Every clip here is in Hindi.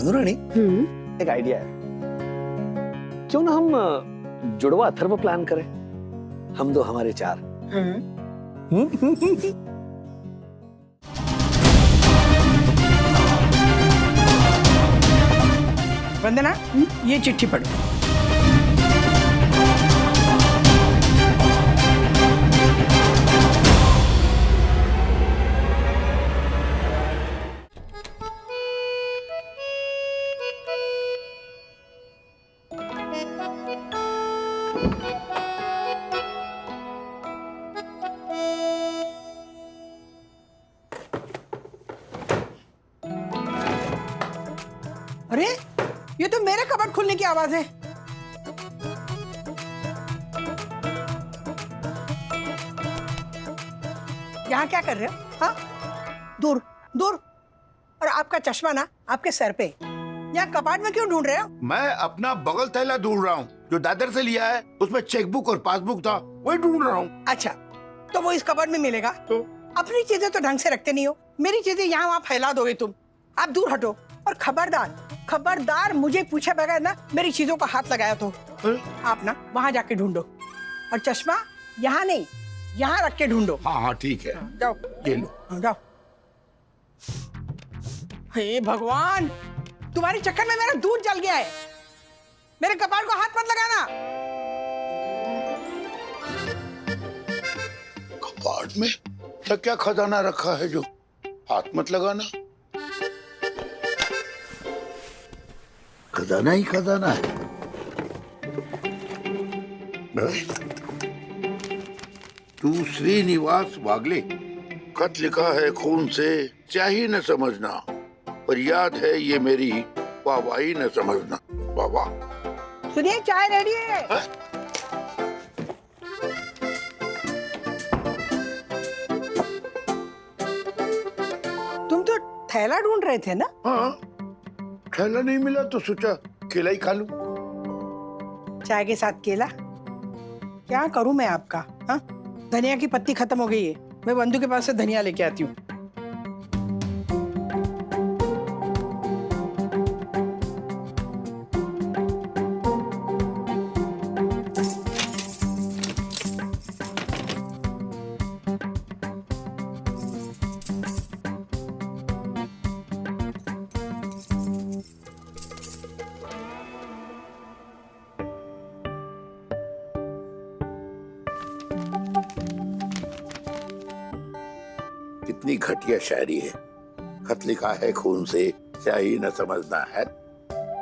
मधुरानी, एक आइडिया है। क्यों ना हम जुड़वा अथर्व प्लान करें, हम दो हमारे चार। वंदना, ये चिट्ठी पढ़ो। अरे, ये तो मेरे कबर्ड खुलने की आवाज है। यहाँ क्या कर रहे हो? हाँ, दूर दूर। और आपका चश्मा ना आपके सर पे। यहाँ कबाड़ में क्यों ढूंढ रहे हो? मैं अपना बगल थैला ढूंढ रहा हूँ जो दादर से लिया है। उसमें चेकबुक और पासबुक था, वही ढूंढ रहा हूँ। अच्छा, तो वो इस कबाड़ में मिलेगा? तो अपनी चीजें तो ढंग से रखते नहीं हो, मेरी चीजें यहाँ वहाँ फैला दोगे तुम। आप दूर हटो। और खबरदार खबरदार, मुझे पूछे बगैर ना मेरी चीजों का हाथ लगाया तो आप ना वहाँ जाके ढूंढो। और चश्मा यहाँ नहीं, यहाँ रख के ढूंढो। हाँ हाँ ठीक है, जाओ ये लो। जाओ। हे भगवान, तुम्हारे चक्कर में मेरा दूध जल गया है। मेरे कपाल को हाथ मत लगाना। कपाट में तो क्या खजाना रखा है जो हाथ मत लगाना? खजाना ही खजाना है। तू श्रीनिवास वागले, खत लिखा है खून से, स्याही न समझना, पर याद है ये मेरी वाहवाही न समझना। वाह। सुनिए, चाय रेडी है। तुम तो थैला ढूंढ रहे थे ना? हाँ, थैला नहीं मिला तो सोचा केला ही खा लूं। चाय के साथ केला? क्या करूं मैं आपका? हाँ, धनिया की पत्ती खत्म हो गई है, मैं बंधु के पास से धनिया लेके आती हूँ। कितनी घटिया शायरी है। खत लिखा है खून से, स्याही न समझना है।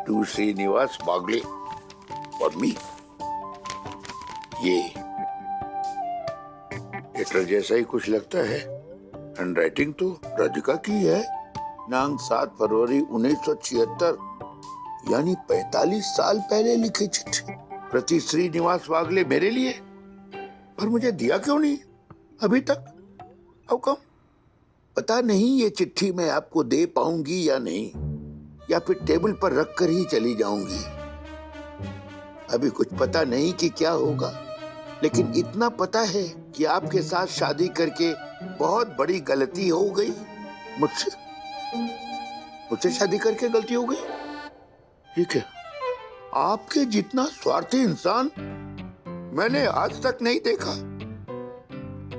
टू श्रीनिवास वागले और मी। ये लेटर जैसा ही कुछ लगता है। हैंडराइटिंग तो राधिका की है। नांग 7 फरवरी 1976, यानी 45 साल पहले लिखी चिट्ठी। प्रति श्रीनिवास वागले मेरे लिए, पर मुझे दिया क्यों नहीं अभी तक? How come? पता नहीं ये चिट्ठी मैं आपको दे पाऊंगी या नहीं, या फिर टेबल पर रख कर ही चली जाऊंगी। अभी कुछ पता नहीं कि क्या होगा, लेकिन इतना पता है कि आपके साथ शादी करके बहुत बड़ी गलती हो गई। मुझसे शादी करके गलती हो गई? ठीक है, आपके जितना स्वार्थी इंसान मैंने आज तक नहीं देखा।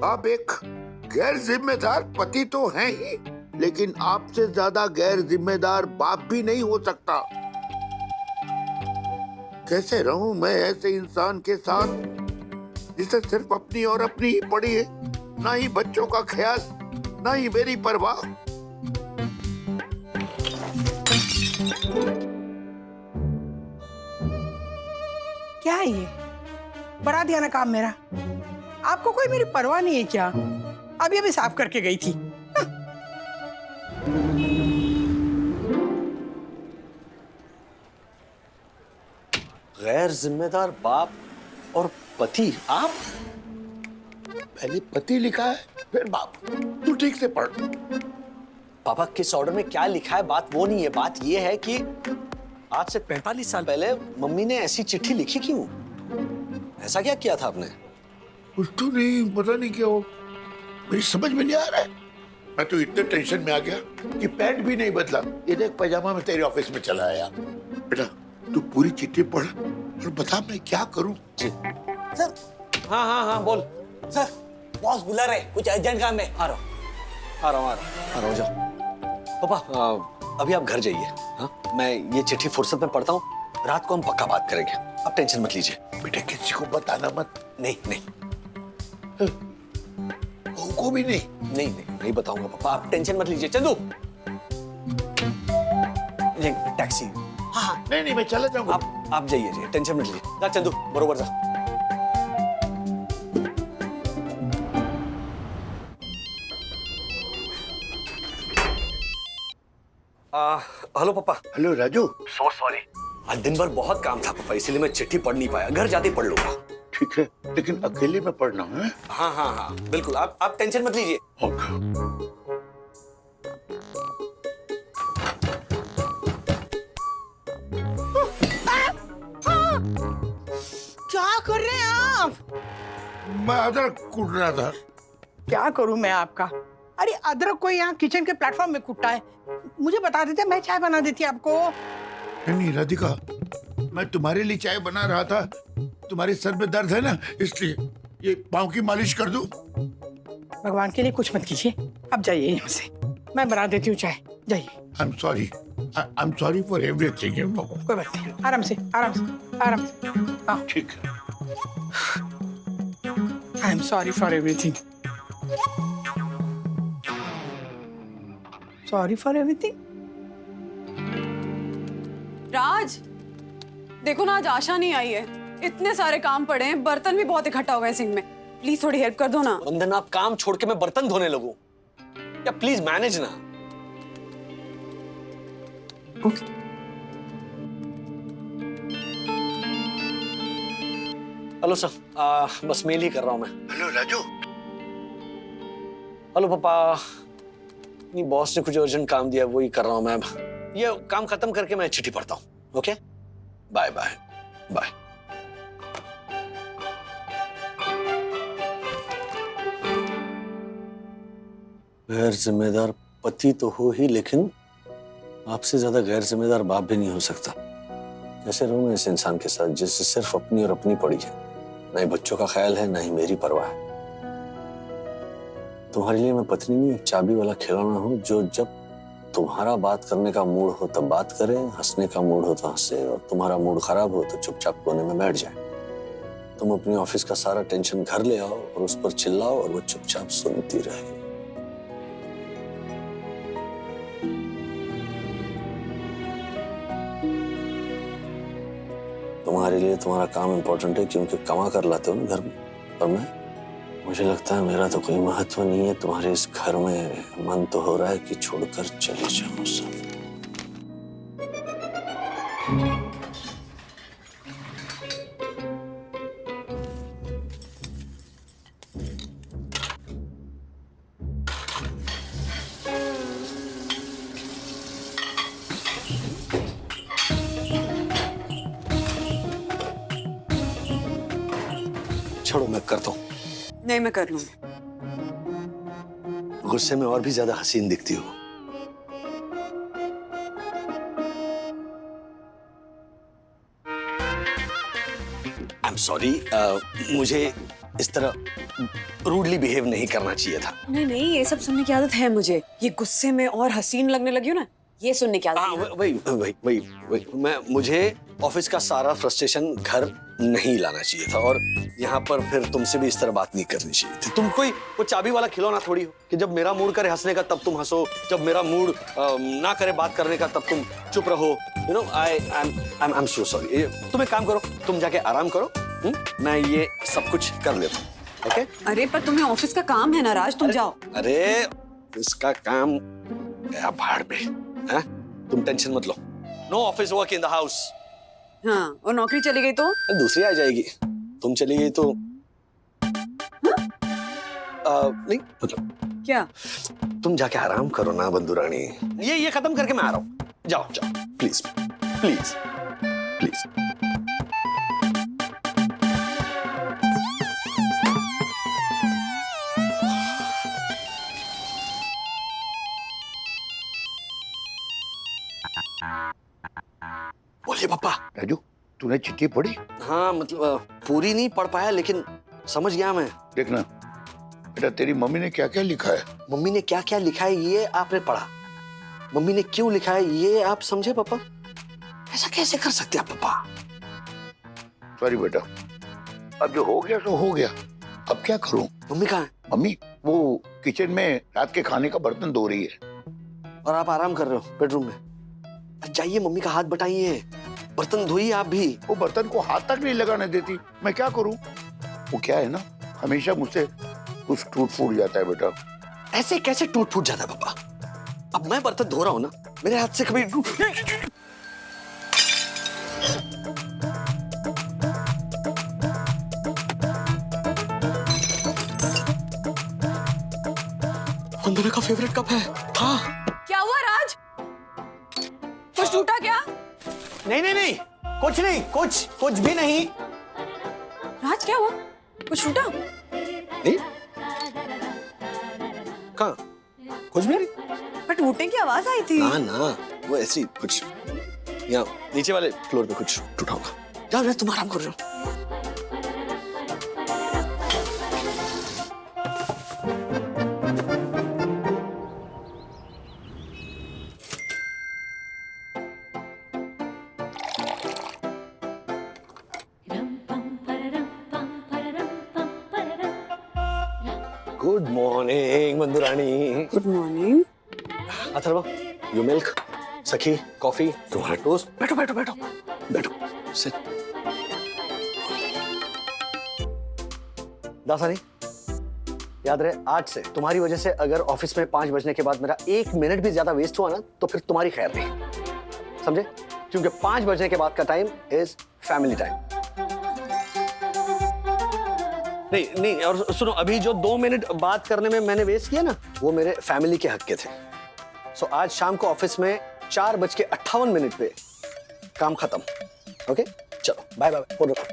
आप एक गैर जिम्मेदार पति तो हैं ही, लेकिन आपसे ज्यादा गैर जिम्मेदार बाप भी नहीं हो सकता। कैसे रहूं मैं ऐसे इंसान के साथ जिसे सिर्फ अपनी और अपनी ही पड़ी है, ना ही बच्चों का ख्याल, ना ही मेरी परवाह। क्या है ये? बढ़ा दिया ना काम मेरा। आपको कोई मेरी परवाह नहीं है क्या? अभी अभी साफ करके गई थी। गैर जिम्मेदार बाप और पति। आप पहले पति लिखा है, फिर बाप। तू ठीक से पढ़। पापा, किस ऑर्डर में क्या लिखा है बात वो नहीं है। बात ये है कि आज से 45 साल पहले मम्मी ने ऐसी चिट्ठी लिखी क्यों? ऐसा क्या किया था आपने? कुछ तो नहीं, पता नहीं क्या हो, मेरी समझ में नहीं आ रहा है। मैं तो इतने टेंशन में आ गया कि पैंट भी नहीं बदला। ये देख पैजामा में तेरे ऑफिस में चला आया। बेटा तू पूरी चिट्ठी पढ़ और बता मैं क्या करूं। सर हाँ हाँ हाँ बोल। सर बॉस बुला रहे, कुछ अर्जेंट काम है। आ रहा हूँ जाओ। पापा अभी आप घर जाइए। हाँ मैं ये चिट्ठी फुर्सत में पढ़ता हूँ, रात को हम पक्का बात करेंगे, आप टेंशन मत लीजिए। बेटा किसी को बताना मत। नहीं नहीं बहू को भी नहीं। नहीं बताऊंगा पापा, आप टेंशन मत लीजिए। चंदू ये टैक्सी। हाँ नहीं मैं चला जाऊंगा। आप जाइए, टेंशन मत लीजिए। जा चंदू बरोबर जा। हेलो पापा। हेलो राजू। सो सॉरी, आज दिन भर बहुत काम था पापा, इसलिए मैं चिट्ठी पढ़ नहीं पाया। घर जाते ही पढ़ लूंगा। ठीक है लेकिन अकेले में पढ़ना है। हाँ बिल्कुल, आप टेंशन मत लीजिए। क्या कर रहे हैं आप? मैं अदरक कूट रहा था। क्या करूं मैं आपका? अरे अदरक को यहाँ किचन के प्लेटफॉर्म में कुटा है, मुझे बता देते, मैं चाय बना देती आपको। नहीं राधिका, मैं तुम्हारे लिए चाय बना रहा था। तुम्हारे सर में दर्द है ना, इसलिए ये पाँव की मालिश कर दूं। भगवान के लिए कुछ मत कीजिए, अब जाइए यहाँ से, मैं बना देती हूँ चाय। जाइए। I am sorry for everything you know. कोई बात नहीं, आराम से। हाँ ठीक है। I am sorry for everything. Sorry for everything. Raj देखो ना, आज आशा नहीं आई है। इतने सारे काम पड़े हैं, बर्तन भी बहुत इकट्ठा हो गए सिंक में। प्लीज थोड़ी हेल्प कर दो ना। वंदना आप काम छोड़ के मैं बर्तन धोने लगूं? या प्लीज मैनेज ना। ओके। हेलो सर, बस मेल ही कर रहा हूं मैं। हेलो राजू। हेलो पापा, नहीं बॉस ने कुछ अर्जेंट काम दिया, वही कर रहा हूं मैं। ये काम खत्म करके मैं चिट्ठी पढ़ता हूं। Okay bye bye bye. गैर जिम्मेदार पति तो हो ही, लेकिन आपसे ज्यादा गैर जिम्मेदार बाप भी नहीं हो सकता। कैसे रहूं मैं इस इंसान के साथ जिससे सिर्फ अपनी और अपनी पड़ी है, ना ही बच्चों का ख्याल है, ना ही मेरी परवाह है। तुम्हारे लिए मैं पत्नी नहीं, एक चाबी वाला खिलौना हूं जो जब तुम्हारा बात करने का मूड हो तब बात करे, हंसने का मूड हो तो हंसे, और तुम्हारा मूड खराब हो तो चुपचाप कोने में बैठ जाए। तुम अपनी ऑफिस का सारा टेंशन घर ले आओ और उस पर चिल्लाओ और वो चुपचाप सुनती रहे। तुम्हारे लिए तुम्हारा काम इंपॉर्टेंट है क्योंकि कमा कर लाते हो ना घर में, और मुझे लगता है मेरा तो कोई महत्व नहीं है तुम्हारे इस घर में। मन तो हो रहा है कि छोड़कर चले जाऊं सब। छोड़ो, मैं करता हूं। नहीं मैं कर लूंगी। गुस्से में और भी ज्यादा हसीन दिखती हो। आई एम सॉरी, मुझे इस तरह रूडली बिहेव नहीं करना चाहिए था। नहीं ये सब सुनने की आदत है मुझे। ये गुस्से में और हसीन लगने लगी हो ना, ये सुनने की आदत है। वही मुझे ऑफिस का सारा फ्रस्ट्रेशन घर नहीं लाना चाहिए था, और यहाँ पर फिर तुमसे भी इस तरह बात नहीं करनी चाहिए थी। तुम कोई वो चाबी वाला खिलौना थोड़ी हो कि जब मेरा मूड करे हंसने का तब तुम हंसो, जब मेरा मूड ना करे बात करने का तब तुम चुप रहो। You know I am so sorry. तुम एक काम करो, तुम जाके आराम करो, मैं ये सब कुछ कर लेता हूँ। ओके? अरे पर तुम्हें ऑफिस का काम है ना राज, तुम जाओ। अरे इसका काम गया भाड़ में, हैं? तुम टेंशन मत लो। No office work in the house. हाँ, और नौकरी चली गई तो दूसरी आ जाएगी। तुम चली गई तो नहीं मतलब क्या? तुम जाके आराम करो ना बंधु रानी। ये खत्म करके मैं आ रहा हूँ। जाओ जाओ प्लीज प्लीज प्लीज। बोलिए पापा। राजू, तूने चिट्ठी पढ़ी? हाँ मतलब पूरी नहीं पढ़ पाया, लेकिन समझ गया मैं। देखना बेटा, तेरी मम्मी ने क्या क्या लिखा है। मम्मी ने क्या क्या लिखा है ये आपने पढ़ा, मम्मी ने क्यों लिखा है ये आप समझे पापा? ऐसा कैसे कर सकते हैं पापा? सॉरी बेटा, अब जो हो गया सो हो गया, अब क्या करूं? मम्मी कहाँ है? मम्मी वो किचन में रात के खाने का बर्तन धो रही है। और आप आराम कर रहे हो बेडरूम में? जाइए मम्मी का हाथ बटाइए, बर्तन धोइए आप भी। वो बर्तन को हाथ तक नहीं लगाने देती, मैं क्या करूं? वो क्या है ना, हमेशा मुझसे कुछ टूट फूट जाता है बेटा। ऐसे कैसे टूट फूट जाता है पापा? अब मैं बर्तन धो रहा हूँ ना, मेरे हाथ से कभी वंदना का फेवरेट कप है। हाँ क्या हुआ राज? कुछ टूटा क्या? नहीं नहीं नहीं, कुछ भी नहीं। राज क्या हुआ? कुछ टूटा? नहीं, कहाँ? कुछ भी नहीं। पर टूटने की आवाज आई थी। ना ना, वो ऐसी कुछ यहाँ नीचे वाले फ्लोर पे कुछ टूटा होगा। जाओ मैं तुम आराम कर रहे हो। Good morning Mandurani. Good morning. Atharva, you milk, Sakhi coffee, तुम्हारा टोस्ट। बैठो बैठो बैठो बैठो, सिट। दासानी, याद रहे आज से तुम्हारी वजह से अगर ऑफिस में 5 बजने के बाद मेरा 1 मिनट भी ज्यादा वेस्ट हुआ ना, तो फिर तुम्हारी खैर नहीं, समझे? क्योंकि 5 बजने के बाद का टाइम इज फैमिली टाइम। नहीं नहीं, और सुनो, अभी जो 2 मिनट बात करने में मैंने वेस्ट किया ना, वो मेरे फैमिली के हक के थे। सो आज शाम को ऑफिस में 4:58 पे काम खत्म। ओके, चलो बाय बाय। फोन रखो।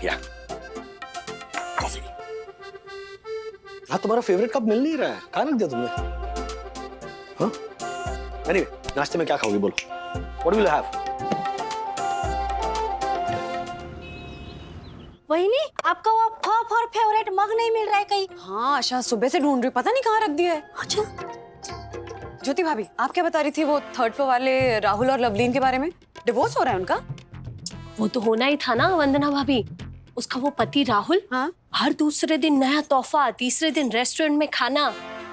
या कॉफी। हाँ, तुम्हारा फेवरेट कप मिल नहीं रहा है, कहाँ रख दिया तुमने? हाँ, एनीवे, नाश्ते में क्या खाओगे बोलो? What will you have? वहीनी, आपका वो फॉप और फेवरेट मग नहीं मिल रहा है कहीं। हाँ आशा, सुबह से ढूंढ रही, पता नहीं कहाँ रख दिया है। अच्छा, ज्योति भाभी, आप क्या बता रही थी वो 3rd फ्लोर वाले राहुल और लवलीन के बारे में? डिवोर्स हो रहा है उनका? वो तो होना ही था ना वंदना भाभी। उसका वो पति राहुल, हाँ? हर दूसरे दिन नया तोहफा, तीसरे दिन रेस्टोरेंट में खाना,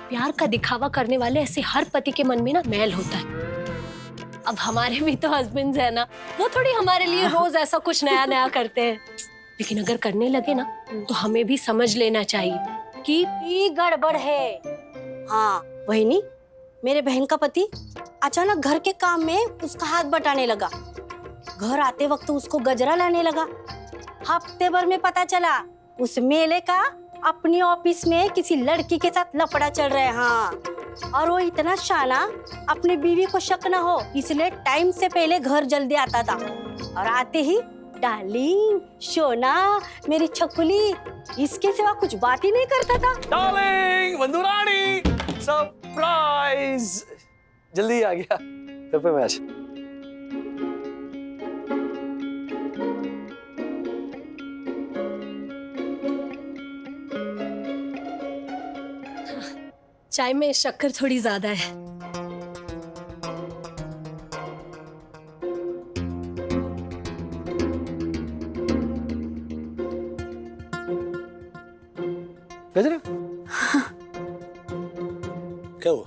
प्यार का दिखावा करने वाले ऐसे हर पति के मन में ना मैल होता है। अब हमारे भी तो हस्बैंड्स है ना, वो थोड़ी हमारे लिए रोज ऐसा कुछ नया नया करते हैं। लेकिन अगर करने लगे ना, तो हमें भी समझ लेना चाहिए कि ये गड़बड़ है। हाँ वहीनी, मेरे बहन का पति अचानक घर के काम में उसका हाथ बटाने लगा। घर आते वक्त उसको गजरा लाने लगा। हफ्ते भर में पता चला उस मेले का अपनी ऑफिस में किसी लड़की के साथ लफड़ा चल रहा है। हाँ, और वो इतना शाना, अपनी बीवी को शक ना हो इसलिए टाइम से पहले घर जल्दी आता था, और आते ही डार्लिंग, सोना, मेरी छकुली, इसके सिवा कुछ बात ही नहीं करता था। Darling, Mandurani, surprise! जल्दी आ गया घर पे मैच। चाय में शक्कर थोड़ी ज्यादा है। गजरा? क्या हुआ?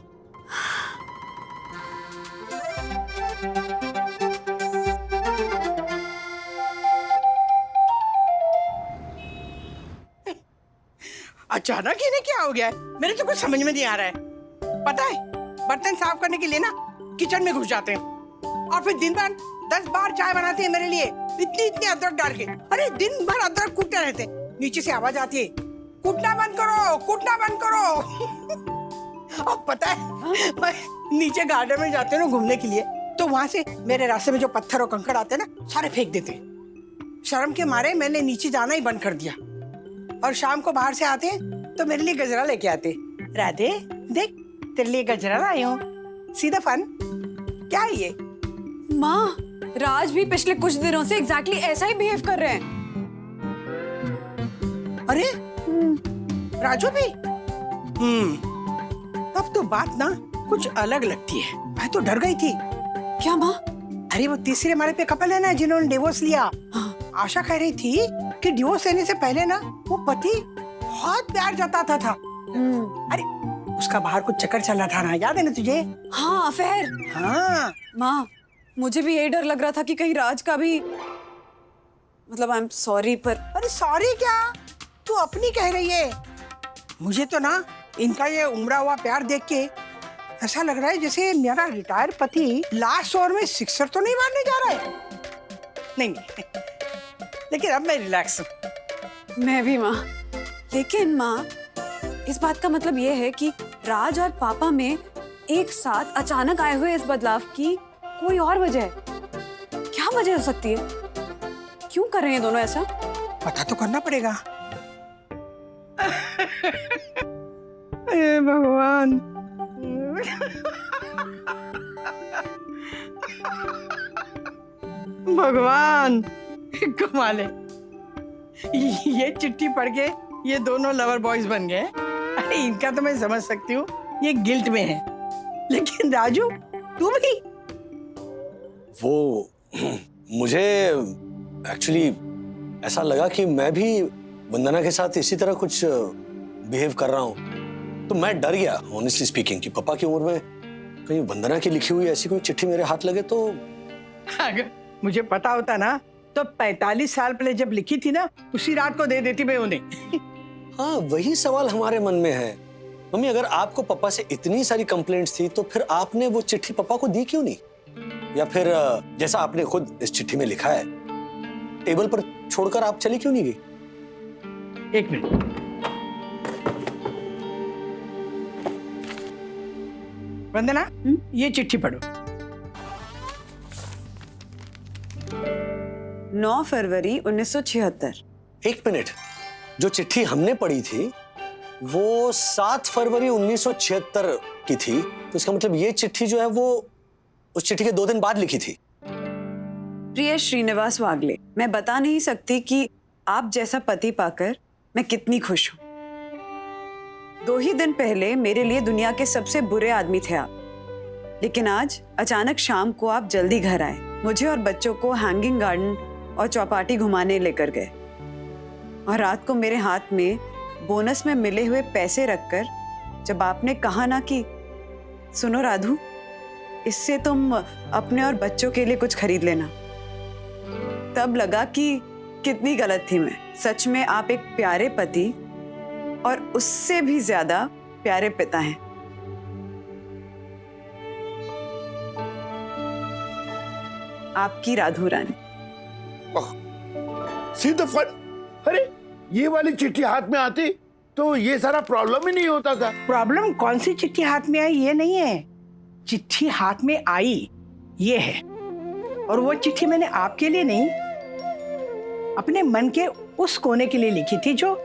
अचानक इन्हें क्या हो गया है? मेरे तो कुछ समझ में नहीं आ रहा है। पता है, बर्तन साफ करने के लिए ना किचन में घुस जाते हैं और फिर दिन भर 10 बार चाय बनाते हैं मेरे लिए, इतनी अदरक डाल के। अरे दिन भर अदरक कूटते रहते हैं। नीचे से आवाज आती है, कूटना बंद करो, कूटना बंद करो। और पता है, मैं नीचे गार्डन में जाते हैं ना घूमने के लिए, तो वहां से मेरे रास्ते में जो पत्थर और कंकड़ आते हैं ना, सारे फेंक देते हैं। शर्म के मारे मैंने नीचे जाना ही बंद कर दिया। और शाम को बाहर से आते हैं तो मेरे लिए गजरा लेके आते। राधे देख, तेरे लिए गजरा लाई हूँ। See the fun. क्या है ये? माँ, राज भी पिछले कुछ दिनों से एग्जैक्टली ऐसा ही बिहेव कर रहे हैं। अरे राजू भी? तब तो बात ना कुछ अलग लगती है। मैं तो डर गई थी। क्या माँ? अरे वो तीसरे माले पे कपल है ना जिन्होंने डिवोर्स लिया। आशा कह रही थी कि डिवोर्स लेने से पहले ना वो पति बहुत प्यार जताता था। अरे उसका बाहर कुछ चक्कर चल रहा था ना, याद है ना तुझे? हाँ, अफेयर। हाँ माँ, मुझे भी यही डर लग रहा था कि कहीं राज का भी, मतलब आई एम सॉरी पर। अरे सॉरी क्या, तू अपनी कह रही है। मुझे तो ना इनका ये उमड़ा हुआ प्यार देख के ऐसा लग रहा है जैसे मेरा रिटायर पति लास्ट ओवर में सिक्सर तो नहीं मारने जा रहा है। नहीं नहीं, लेकिन अब मैं रिलैक्स हूँ। मैं भी माँ। लेकिन माँ, इस बात का मतलब ये है कि राज और पापा में एक साथ अचानक आए हुए इस बदलाव की कोई और वजह है। क्या वजह हो सकती है? क्यों कर रहे हैं दोनों ऐसा? पता तो करना पड़ेगा। हे भगवान। भगवान कमाल है। ये चिट्ठी पढ़ के ये दोनों लवर बॉयज बन गए। अरे इनका तो मैं समझ सकती हूँ, ये गिल्ट में है। लेकिन राजू तू भी? वो मुझे एक्चुअली ऐसा लगा कि मैं भी वंदना के साथ इसी तरह कुछ बिहेव कर रहा हूँ, तो मैं डर गया ऑनेस्टली स्पीकिंग कि पापा की उम्र में कहीं वंदना की लिखी हुई ऐसी कोई चिट्ठी मेरे हाथ लगे तो। अगर मुझे पता होता ना तो 45 साल पहले जब लिखी थी ना उसी रात को दे देती मैं उन्हें। हाँ, वही सवाल हमारे मन में है। मम्मी, अगर आपको पापा से इतनी सारी कंप्लेंट्स थी तो फिर आपने वो चिट्ठी पापा को दी क्यों नहीं? या फिर जैसा आपने खुद इस चिट्ठी में लिखा है, टेबल पर छोड़कर आप चली क्यों नहीं गई? एक मिनट। वंदना, ये चिट्ठी पढ़ो। 9 फरवरी 1976। एक मिनट, जो चिट्ठी हमने पढ़ी थी वो 7 फरवरी 1976 की थी, तो इसका मतलब ये चिट्ठी जो है वो उस चिट्ठी के 2 दिन बाद लिखी थी। प्रिय श्रीनिवास वागले, मैं बता नहीं सकती कि आप जैसा पति पाकर मैं कितनी खुश हूँ। 2 ही दिन पहले मेरे लिए दुनिया के सबसे बुरे आदमी थे आप, लेकिन आज अचानक शाम को आप जल्दी घर आए, मुझे और बच्चों को हैंगिंग गार्डन और चौपाटी घुमाने लेकर गए, और रात को मेरे हाथ में बोनस में मिले हुए पैसे रखकर जब आपने कहा ना कि सुनो राधू, इससे तुम अपने और बच्चों के लिए कुछ खरीद लेना, तब लगा कि कितनी गलत थी मैं। सच में आप एक प्यारे पति और उससे भी ज्यादा प्यारे पिता हैं। आपकी राधू रानी। सीधा फन। अरे ये वाली चिट्ठी हाथ में आती तो ये सारा प्रॉब्लम ही नहीं होता था। प्रॉब्लम कौन सी चिट्ठी हाथ में आई ये नहीं है, चिट्ठी हाथ में आई ये है। और वो चिट्ठी मैंने आपके लिए नहीं, अपने मन के उस कोने के लिए लिखी थी जो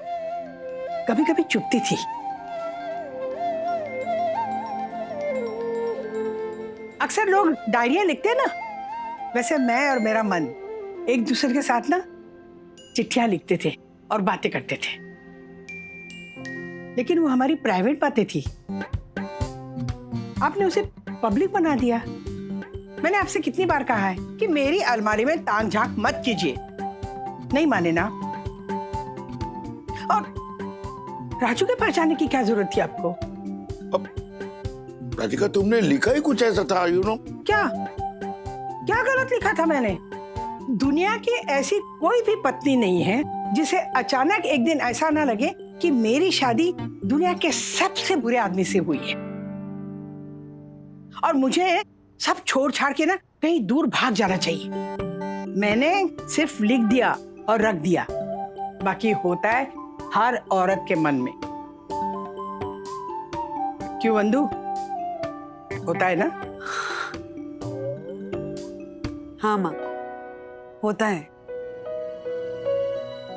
कभी कभी चुपती थी। अक्सर लोग डायरिया लिखते हैं ना, वैसे मैं और मेरा मन एक दूसरे के साथ ना चिट्ठियां लिखते थे और बातें करते थे, लेकिन वो हमारी प्राइवेट बातें थी। आपने उसे पब्लिक बना दिया। मैंने आपसे कितनी बार कहा है कि मेरी अलमारी में ताक झांक मत कीजिए, नहीं माने ना। और राजू के पास जाने की क्या जरूरत थी आपको? अब राधिका, तुमने लिखा ही कुछ ऐसा था, यू नो। क्या क्या गलत लिखा था मैंने? दुनिया की ऐसी कोई भी पत्नी नहीं है जिसे अचानक एक दिन ऐसा ना लगे कि मेरी शादी दुनिया के सबसे बुरे आदमी से हुई है और मुझे सब छोड़ छाड़ के ना कहीं दूर भाग जाना चाहिए। मैंने सिर्फ लिख दिया और रख दिया, बाकी होता है हर औरत के मन में। क्यों वंदू, होता है ना? हाँ माँ, होता है।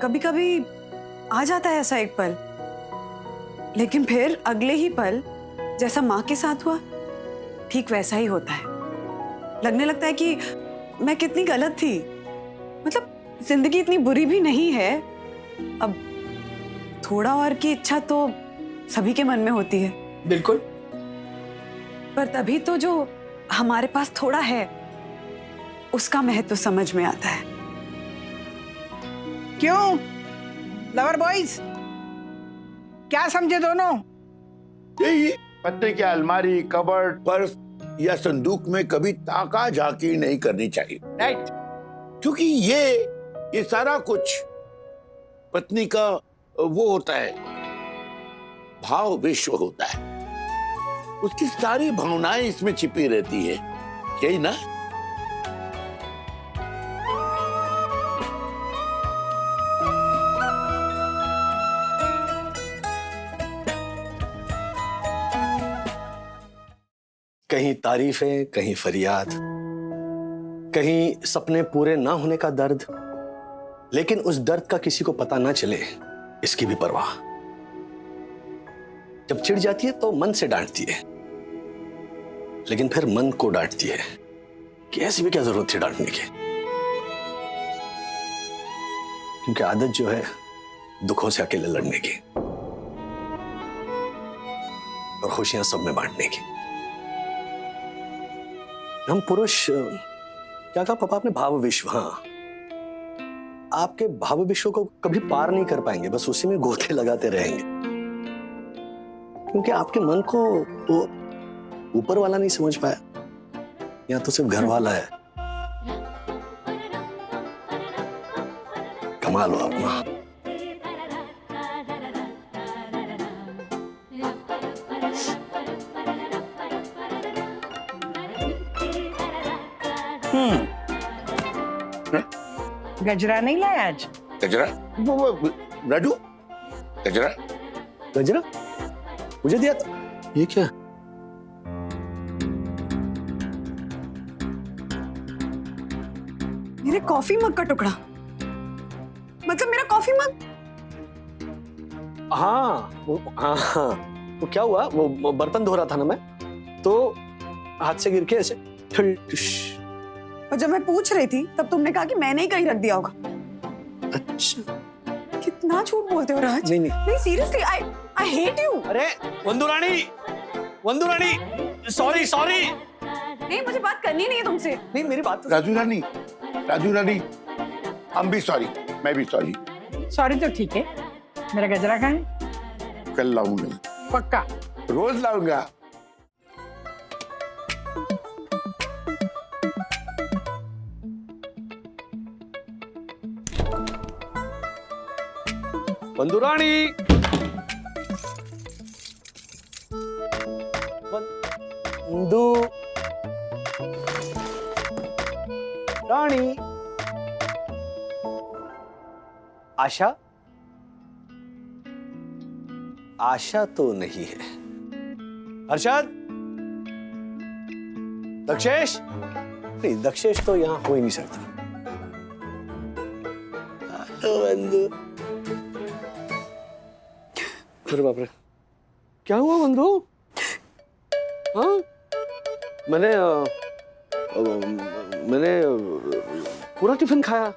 कभी कभी आ जाता है ऐसा एक पल लेकिन फिर अगले ही पल जैसा माँ के साथ हुआ ठीक वैसा ही होता है। लगने लगता है कि मैं कितनी गलत थी। मतलब जिंदगी इतनी बुरी भी नहीं है। अब थोड़ा और की इच्छा तो सभी के मन में होती है। बिल्कुल। पर तभी तो जो हमारे पास थोड़ा है उसका महत्व समझ में आता है। क्यों लवर बॉयज, क्या समझे दोनों? यही पत्ते की अलमारी, कबर्ड, पर्स या संदूक में कभी ताका झांकी नहीं करनी चाहिए। राइट। क्योंकि ये सारा कुछ पत्नी का वो होता है, भाव विश्व होता है। उसकी सारी भावनाएं इसमें छिपी रहती है, यही ना? कहीं तारीफें, कहीं फरियाद, कहीं सपने पूरे ना होने का दर्द, लेकिन उस दर्द का किसी को पता ना चले इसकी भी परवाह। जब चिढ़ जाती है तो मन से डांटती है, लेकिन फिर मन को डांटती है कि ऐसी भी क्या जरूरत थी डांटने की। क्योंकि आदत जो है दुखों से अकेले लड़ने की और खुशियां सब में बांटने की। हम पुरुष, क्या कहा पापा आपने, भाव विश्व। हाँ, आपके भाव विश्व को कभी पार नहीं कर पाएंगे, बस उसी में गोते लगाते रहेंगे। क्योंकि आपके मन को वो ऊपर वाला नहीं समझ पाया, या तो सिर्फ घर वाला है। कमाल हो आप मां। गजरा नहीं लाया आज? गजरा? वो राजू, गजरा? गजरा मुझे दिया था। ये क्या? मेरे कॉफी मग का टुकड़ा, मतलब मेरा कॉफी मग। हाँ, तो क्या हुआ, वो बर्तन धो रहा था ना मैं, तो हाथ से गिर के ऐसे और जब मैं पूछ रही थी तब तुमने कहा कि मैंने ही कहीं रख दिया होगा। अच्छा, कितना झूठ बोलते हो राज। नहीं सीरियसली, आई हेट यू। अरे वंदू रानी, सॉरी। नहीं, मुझे बात करनी नहीं है तुमसे। नहीं, मेरी बात तो राजू रानी, हम भी सॉरी, मैं भी सॉरी। सॉरी तो ठीक है, मेरा गजरा कहाँ है? कल लाऊंगा, पक्का रोज लाऊंगा। वंदू रानी, वंदू रानी, आशा तो नहीं है। हर्षद, दक्षेश, नहीं दक्षेश तो यहां हो ही नहीं सकता। वंदू, अरे बाप रे, क्या हुआ वंदू? हाँ, मैंने पूरा टिफिन खाया,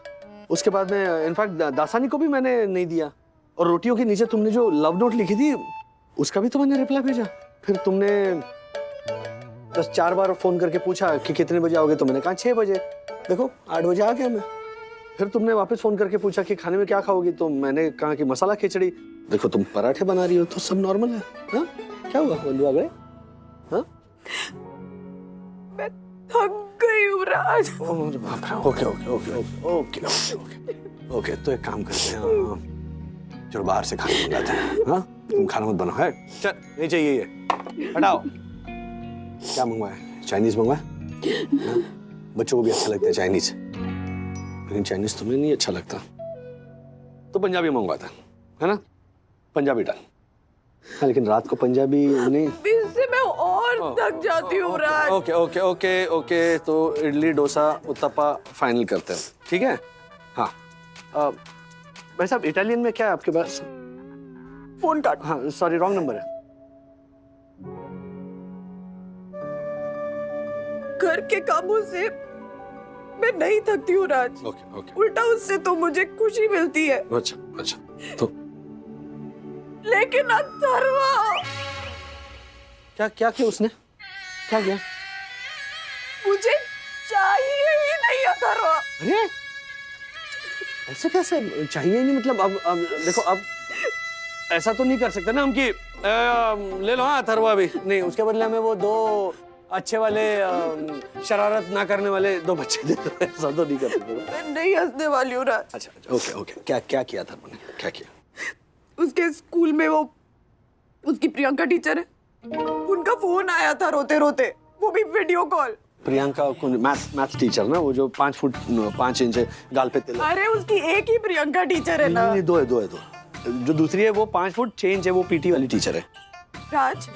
उसके बाद में इनफैक्ट दासानी को भी मैंने नहीं दिया, और रोटियों के नीचे तुमने जो लव नोट लिखी थी उसका भी तो मैंने रिप्लाई भेजा। फिर तुमने 10-4 बार फोन करके पूछा कि कितने बजे आओगे, तो मैंने कहा 6 बजे। देखो 8 बजे आ गया मैं। फिर तुमने वापस फोन करके पूछा कि खाने में क्या खाओगी, तो मैंने कहा कि मसाला खिचड़ी। देखो तुम पराठे बना रही हो, तो सब नॉर्मल है। हाँ, क्या हुआ वंदू आ गए? हाँ, मैं थक गई हूँ राज। ओके, तो एक काम करते हैं, चलो बाहर से खाना मंगाते हैं। हाँ, तुम खाना मत बनाओ है। चल, नहीं चाहिए ये, हटाओ। क्या मंगवाए? चाइनीज मंगवाए? बच्चों को भी अच्छा लगता है चाइनीज, लेकिन चाइनीज तुम्हें नहीं अच्छा लगता, तो पंजाबी मंगवाता है ना? पंजाबी डाल। हाँ, लेकिन रात को पंजाबी नहीं, इससे मैं और थक जाती हूँ राज। ओके, तो इडली, डोसा, उत्तपा फाइनल करते हैं, ठीक है? हाँ, भाई साहब, इटालियन में क्या है आपके पास? फोन काट। हाँ सॉरी, रॉन्ग नंबर है। घर के कामों से मैं नहीं थकती हूँ राज। ओके ओके, उल्टा उससे तो मुझे खुशी मिलती है। अच्छा अच्छा। तो लेकिन अथर्वा, क्या क्या किया उसने, क्या किया? मुझे चाहिए ही नहीं अथर्वा। अरे ऐसे कैसे चाहिए नहीं, मतलब अब देखो, अब ऐसा तो नहीं कर सकते ना हम कि ले लो हाँ अथर्वा भी नहीं, उसके बदले हमें वो दो अच्छे वाले शरारत ना करने वाले दो बच्चे दे दो, ऐसा तो नहीं कर सकते ना। मैं नहीं हंसने वाली हूँ राज। अच्छा अच्छा, ओके ओके, क्या क्या किया अथर्वा ने, क्या किया? उसके स्कूल में वो उसकी प्रियंका टीचर है, उनका फोन आया था रोते रोते, वो भी वीडियो कॉल। प्रियंका कौन? मैथ टीचर ना, वो जो 5 फुट 5 इंच गाल पे तिल। अरे उसकी एक ही प्रियंका टीचर है ना। नहीं, दो है। जो दूसरी है वो 5 फुट 6 इंच है, वो पीटी वाली टीचर है। राज,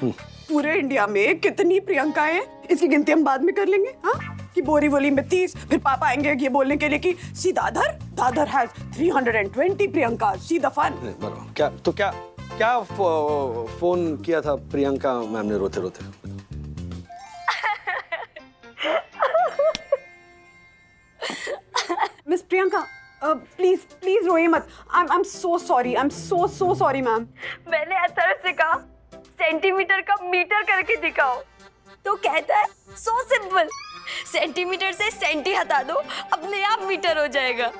पूरे इंडिया में कितनी प्रियंकाएं हैं, इसकी गिनती हम बाद में कर लेंगे। हाँ, कि बोरीवली में 30, फिर पापा आएंगे ये बोलने के लिए कि see Dadar has 320 Priyanka, see the fun. बराबर। क्या तो क्या क्या फोन किया था प्रियंका मैम ने रोते रोते? मिस प्रियंका, प्लीज रोइए मत। I am so sorry ma'am. मैंने अथर्व से कहा सेंटीमीटर का मीटर करके दिखाओ, तो कहता है सो सिंपल, सेंटीमीटर से सेंटी हटा दो, अपने आप मीटर हो जाएगा।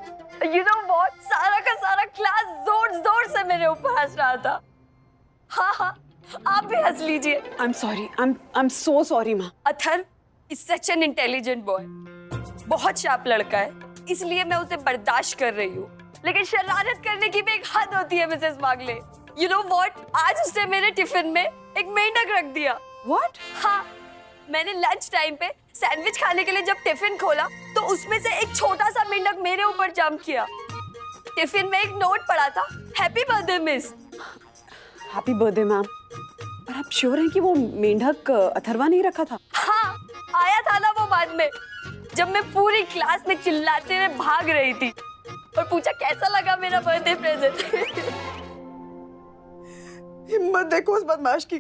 यू नो व्हाट, सारा का सारा क्लास जोर जोर से मेरे ऊपर हंस रहा था। हाँ, आप भी हंस लीजिए। I am so sorry ma'am. Atharva is such an intelligent boy, बहुत शार्प लड़का है, इसलिए मैं उसे बर्दाश्त कर रही हूँ। लेकिन शरारत करने की भी एक हद होती है मिसेस मागले। यू नो व्हाट, आज उसने मेरे टिफिन में एक मेंढक रख दिया। व्हाट? हाँ, मैंने लंच टाइम पे सैंडविच खाने के लिए जब टिफिन खोला तो उसमें से एक छोटा सा मेंढक मेरे ऊपर जंप किया। टिफिन में एक नोट पड़ा था, happy birthday miss. Happy birthday ma'am. पर आप श्योर हैं कि वो मेंढक अथर्वा नहीं रखा था? हाँ, आया था ना वो बाद में, जब मैं पूरी क्लास में चिल्लाते हुए भाग रही थी और पूछा कैसा लगा मेरा बर्थडे प्रेजेंट। हिम्मत देखो उस बदमाश की,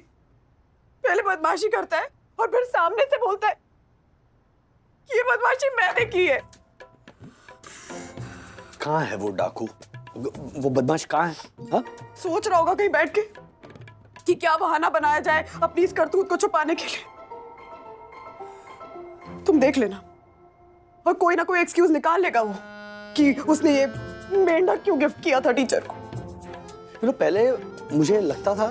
पहले बदमाशी करता है और फिर सामने से बोलता है कि ये बदमाशी मैंने की है। कहाँ है वो डाकू, वो बदमाश कहाँ है? हाँ? सोच रहा होगा कहीं बैठ के कि क्या बहाना बनाया जाए अपनी इस करतूत को छुपाने के लिए। तुम देख लेना, और कोई ना कोई एक्सक्यूज निकाल लेगा वो कि उसने ये मेंढक क्यों गिफ्ट किया था टीचर को। पहले मुझे लगता था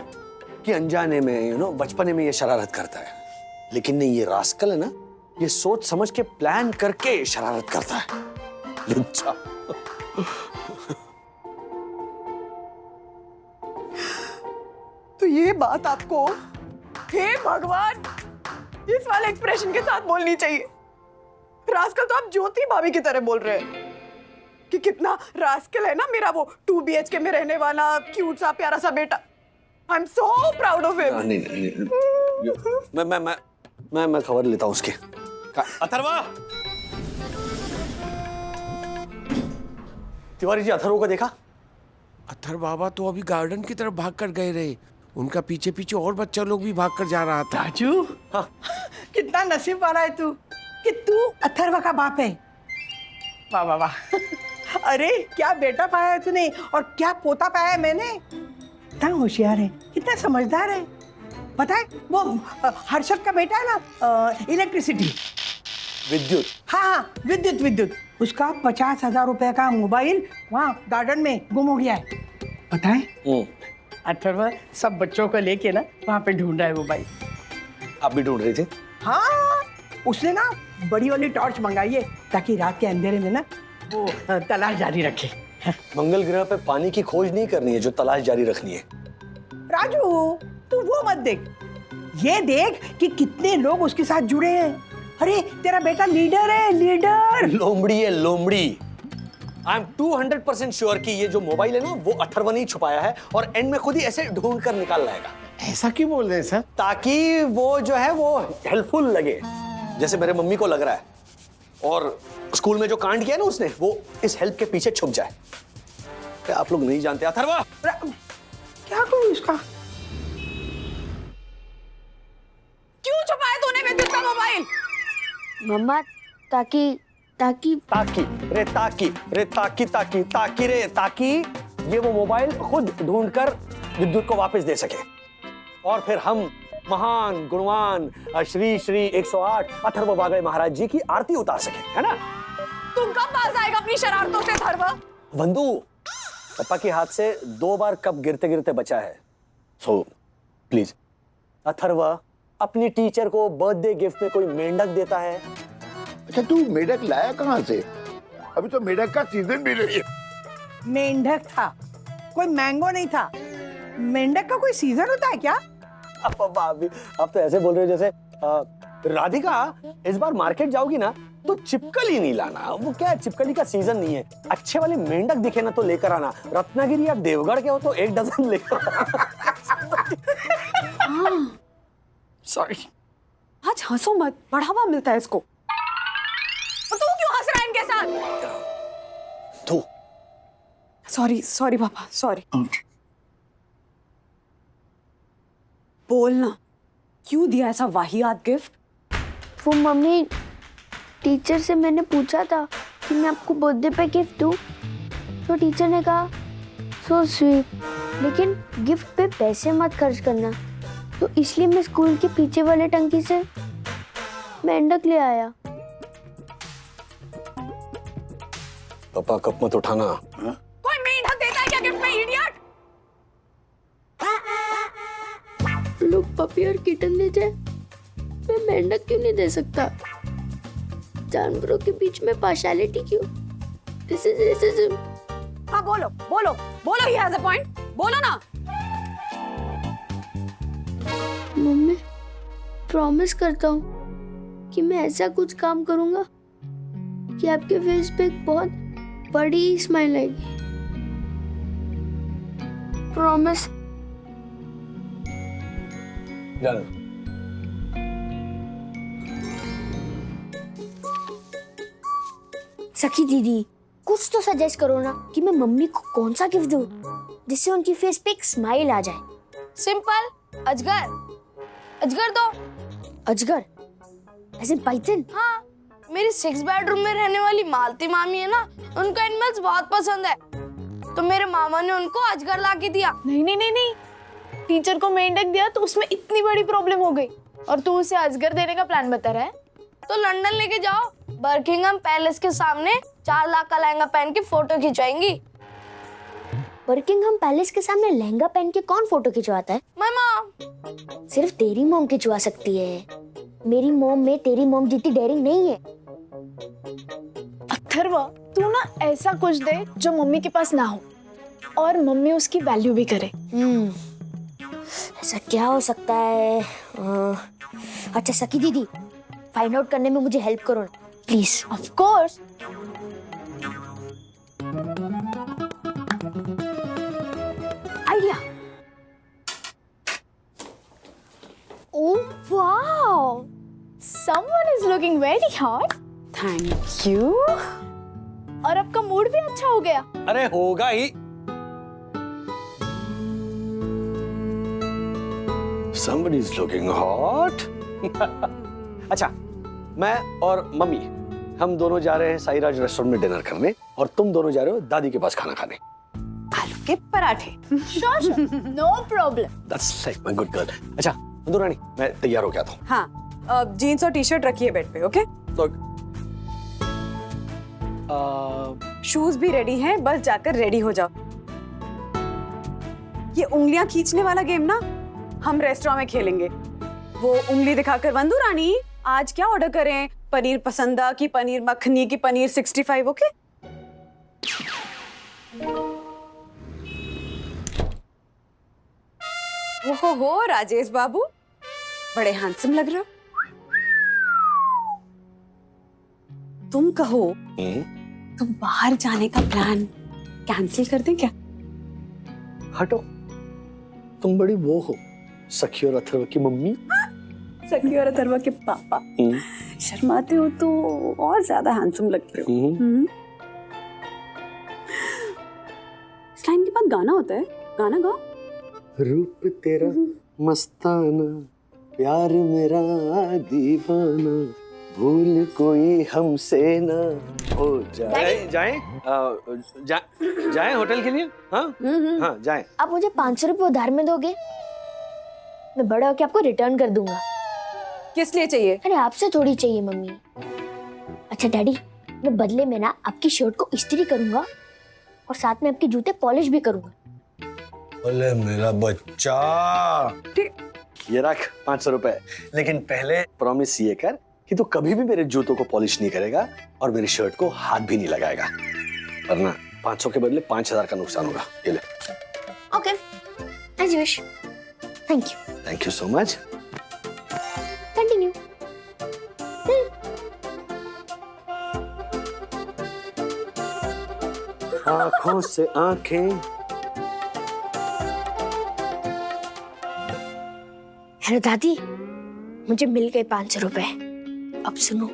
कि अनजाने में बचपने में ये शरारत करता है, लेकिन नहीं, ये रास्कल है ना, ये सोच समझ के प्लान करके शरारत करता है। लुच्चा। तो ये बात आपको हे भगवान इस वाले एक्सप्रेशन के साथ बोलनी चाहिए। रास्कल तो आप ज्योति भाभी की तरह बोल रहे हैं कि कितना रास्कल है ना मेरा वो 2 BHK में रहने वाला क्यूट सा प्यारा सा बेटा। I am so proud of him. नहीं, मैं खबर लेता हूँ उसके। अथर्वा, तिवारी जी अथर्व को देखा? अथर्व बाबा तो अभी गार्डन की तरफ भाग कर गए रहे, उनका पीछे पीछे और बच्चा लोग भी भाग कर जा रहा था। राजू, हाँ। कितना नसीब वाला है तू कि तू अथर्व का बाप है। वाह वाह वाह। अरे क्या बेटा पाया है तूने, और क्या पोता पाया है मैंने। कितना होशियार है, कितना समझदार है। पता है वो हर्षद का बेटा है ना, इलेक्ट्रिसिटी, विद्युत। हाँ विद्युत, उसका 50,000 रुपए का मोबाइल वहाँ गार्डन में गुम हो गया है। पता है अथर्व सब बच्चों को लेके ना वहाँ पे ढूंढ रहा है मोबाइल। आप भी ढूंढ रहे थे? हाँ, उसने ना बड़ी वाली टॉर्च मंगाई है ताकि रात के अंधेरे में ना वो तलाश जारी रखे। मंगल ग्रह पे पानी की खोज नहीं करनी है जो तलाश जारी रखनी है। राजू तू वो मत देख, ये देख कि कितने लोग उसके साथ जुड़े हैं। अरे तेरा बेटा लीडर है, लीडर। लोमड़ी है, लोमड़ी। आई एम 200% श्योर कि ये जो मोबाइल है ना वो अथर्व ने छुपाया है और एंड में खुद ही ऐसे ढूंढ कर निकाल लाएगा। ऐसा क्यों बोल रहे हैं सर? ताकि वो जो है वो हेल्पफुल लगे, जैसे मेरे मम्मी को लग रहा है, और स्कूल में जो कांड किया ना उसने, वो इस हेल्प के पीछे छुप जाए। क्या आप लोग नहीं जानते अथर्व? क्या करूं इसका? क्यों छुपाया तूने विद्युत का मोबाइल? मम्मा ताकि ताकि रे ताकि रे ताकि ये वो मोबाइल खुद ढूंढकर विद्युत को वापस दे सके और फिर हम महान गुणवान श्री श्री 108 अथर्व वागले महाराज जी की आरती उतार सके, है ना? तुम कब बाज आएगा अपनी शरारतों से धर्व? वंदू, पापा के हाथ से 2 बार कप गिरते गिरते बचा है। सो प्लीज अथर्व, अपनी टीचर को बर्थडे गिफ्ट में कोई मेंढक देता है? अच्छा तू मेढक लाया कहाँ से? अभी तो मेढक का सीजन भी नहीं है। मेंढक था, कोई मैंगो नहीं था। मेंढक का कोई सीजन होता है क्या? अब आप तो ऐसे बोल रहे हो जैसे राधिका, इस बार मार्केट जाओगी ना तो चिपकली नहीं लाना। वो क्या है, चिपकली का सीजन नहीं है। अच्छे वाले मेंढक दिखे ना तो लेकर आना। रत्नागिरी या देवगढ़ के हो तो 1 डजन लेकर आना। सॉरी। आज हंसो मत, बढ़ावा मिलता है इसको। और तू क्यों हंस रहा है इनके साथ? तू सॉरी पापा, सॉरी। बोलना, क्यों दिया ऐसा वाहियात गिफ्ट? वो मम्मी, टीचर से मैंने पूछा था कि मैं आपको बर्थडे पे गिफ्ट दूं, तो टीचर ने कहा सो स्वीट, लेकिन गिफ्ट पे पैसे मत खर्च करना। तो इसलिए मैं स्कूल के पीछे वाले टंकी से मेंढक ले आया। पापा कप मत उठाना। कोई मेंढक देता है क्या गिफ्ट में, इडियट? लोग पपी और किटन देते हैं, मैं मेंढक क्यों नहीं दे सकता? जानवरों के बीच में पार्शियलिटी क्यों? This is racism. हाँ बोलो, ही हैज अ पॉइंट, बोलो ना। मम्मी, प्रॉमिस करता हूँ कि मैं ऐसा कुछ काम करूंगा कि आपके फेस पे एक बहुत बड़ी स्माइल आएगी। प्रॉमिस। सखी दीदी, कुछ तो सजेस्ट करो ना कि मैं मम्मी को कौन सा गिफ्ट दूं जिससे उनकी फेस पे एक स्माइल आ जाए। सिंपल, अजगर। अजगर दो। अजगर? ऐसे पाइथन? हाँ, मेरी 6 बेडरूम में रहने वाली मालती मामी है ना, उनको एनिमल्स बहुत पसंद है, तो मेरे मामा ने उनको अजगर ला के दिया। नहीं, टीचर को मेंढक दिया तो उसमें इतनी बड़ी प्रॉब्लम हो गई और तू उसे अजगर देने का प्लान बता रहा है? तो लंदन लेके जाओ, बर्किंघम पैलेस के सामने 4 लाख का लहंगा पहन के फोटो खिंचवाएंगी। बर्किंघम पैलेस के सामने लहंगा पहन के कौन फोटो खिंचवाता है? My mom. सिर्फ तेरी मॉम खिंचवा सकती है। मेरी मॉम में तेरी मॉम जितनी डेयरिंग नहीं है। अथर्वा, तू ना ऐसा कुछ दे जो मम्मी के पास ना हो और मम्मी उसकी वैल्यू भी करे। ऐसा क्या हो सकता है? अच्छा सखी दीदी, फाइंड आउट करने में मुझे हेल्प करो ना please. Of course. Idea. Oh wow, someone is looking very hot. Thank you. और आपका मूड भी अच्छा हो गया। अरे होगा ही। Somebody is looking hot. अच्छा, मैं और मम्मी हम दोनों जा रहे हैं साईराज रेस्टोरेंट में डिनर करने और तुम दोनों जा रहे हो दादी के पास खाना खाने। आलू के पराठे। Sure, no problem. That's like my good girl. अच्छा, वंदू रानी, मैं तैयार हो गया था। हाँ, जीन्स और टी-शर्ट रखिए बेड पे, ओके? शूज भी रेडी हैं, बस जाकर रेडी हो जाओ। ये उंगलियां खींचने वाला गेम ना हम रेस्टोरेंट में खेलेंगे। वो उंगली दिखाकर, वंदू रानी आज क्या ऑर्डर करें? पनीर पसंदा की पनीर मखनी की पनीर 65, ओके? ओहो राजेश बाबू, बड़े हैंडसम लग रहे हो। तुम कहो तो बाहर जाने का प्लान कैंसिल कर दें क्या? हटो, तुम बड़ी वो हो, सखी और अथर्व की मम्मी। सखी और अथर्वा के पापा। शर्माते हो तो और ज्यादा हैंडसम लगते हो। इस लाइन के बाद गाना होता है, गाना गाओ। रूप तेरा मस्ताना, प्यार मेरा दीवाना, भूल कोई हमसे ना हो जाए। जाएं होटल के लिए? हाँ हाँ जाएं। आप मुझे 500 रुपए उधार में दोगे? मैं बड़ा होके आपको रिटर्न कर दूंगा। किस लिए चाहिए? अरे आपसे थोड़ी चाहिए मम्मी। अच्छा डैडी, मैं बदले में ना आपकी शर्ट को इस्त्री करूंगा और साथ में आपके जूते पॉलिश भी करूंगा। बोले मेरा बच्चा, ये रख 500 रुपए, लेकिन पहले प्रॉमिस ये कर कि तू कभी भी मेरे जूतों को पॉलिश नहीं करेगा और मेरी शर्ट को हाथ भी नहीं लगाएगा, वरना 500 के बदले 5000 का नुकसान होगा। ये ले। Okay, as you wish. Thank you. Thank you so much. Continue. आंखों से आंखें। हेलो दादी, मुझे मिल गए 500 रुपए। अब सुनो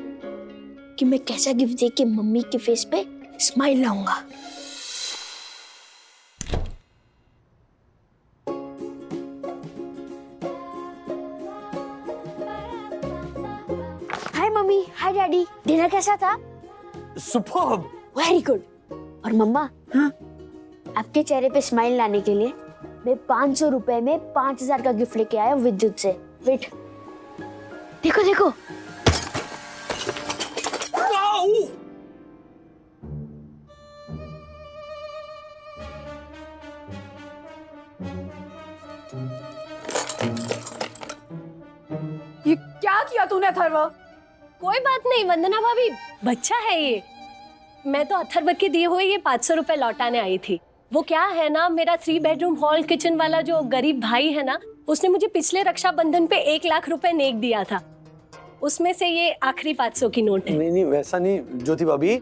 कि मैं कैसा गिफ्ट दे के मम्मी के फेस पे स्माइल लाऊंगा। हाय मम्मी, हाय डैडी, डिनर कैसा था? सुपर्ब। Very good. और मम्मा, हाँ? आपके चेहरे पे स्माइल लाने के लिए मैं 500 रुपए में 5000 का गिफ्ट लेके आया विद्युत से। वेट, देखो देखो। ये क्या किया तूने अथर्व? कोई बात नहीं वंदना भाभी, बच्चा है ये। मैं तो अथर्व के दिए हुए ये 500 रुपए लौटाने आई थी। वो क्या है ना, मेरा 3 बेडरूम हॉल किचन वाला जो गरीब भाई है ना, उसने मुझे पिछले रक्षाबंधन पे 1 लाख रुपए नेक दिया था। उसमें से ये आखिरी 500 की नोट है। नहीं वैसा नहीं ज्योति भाभी,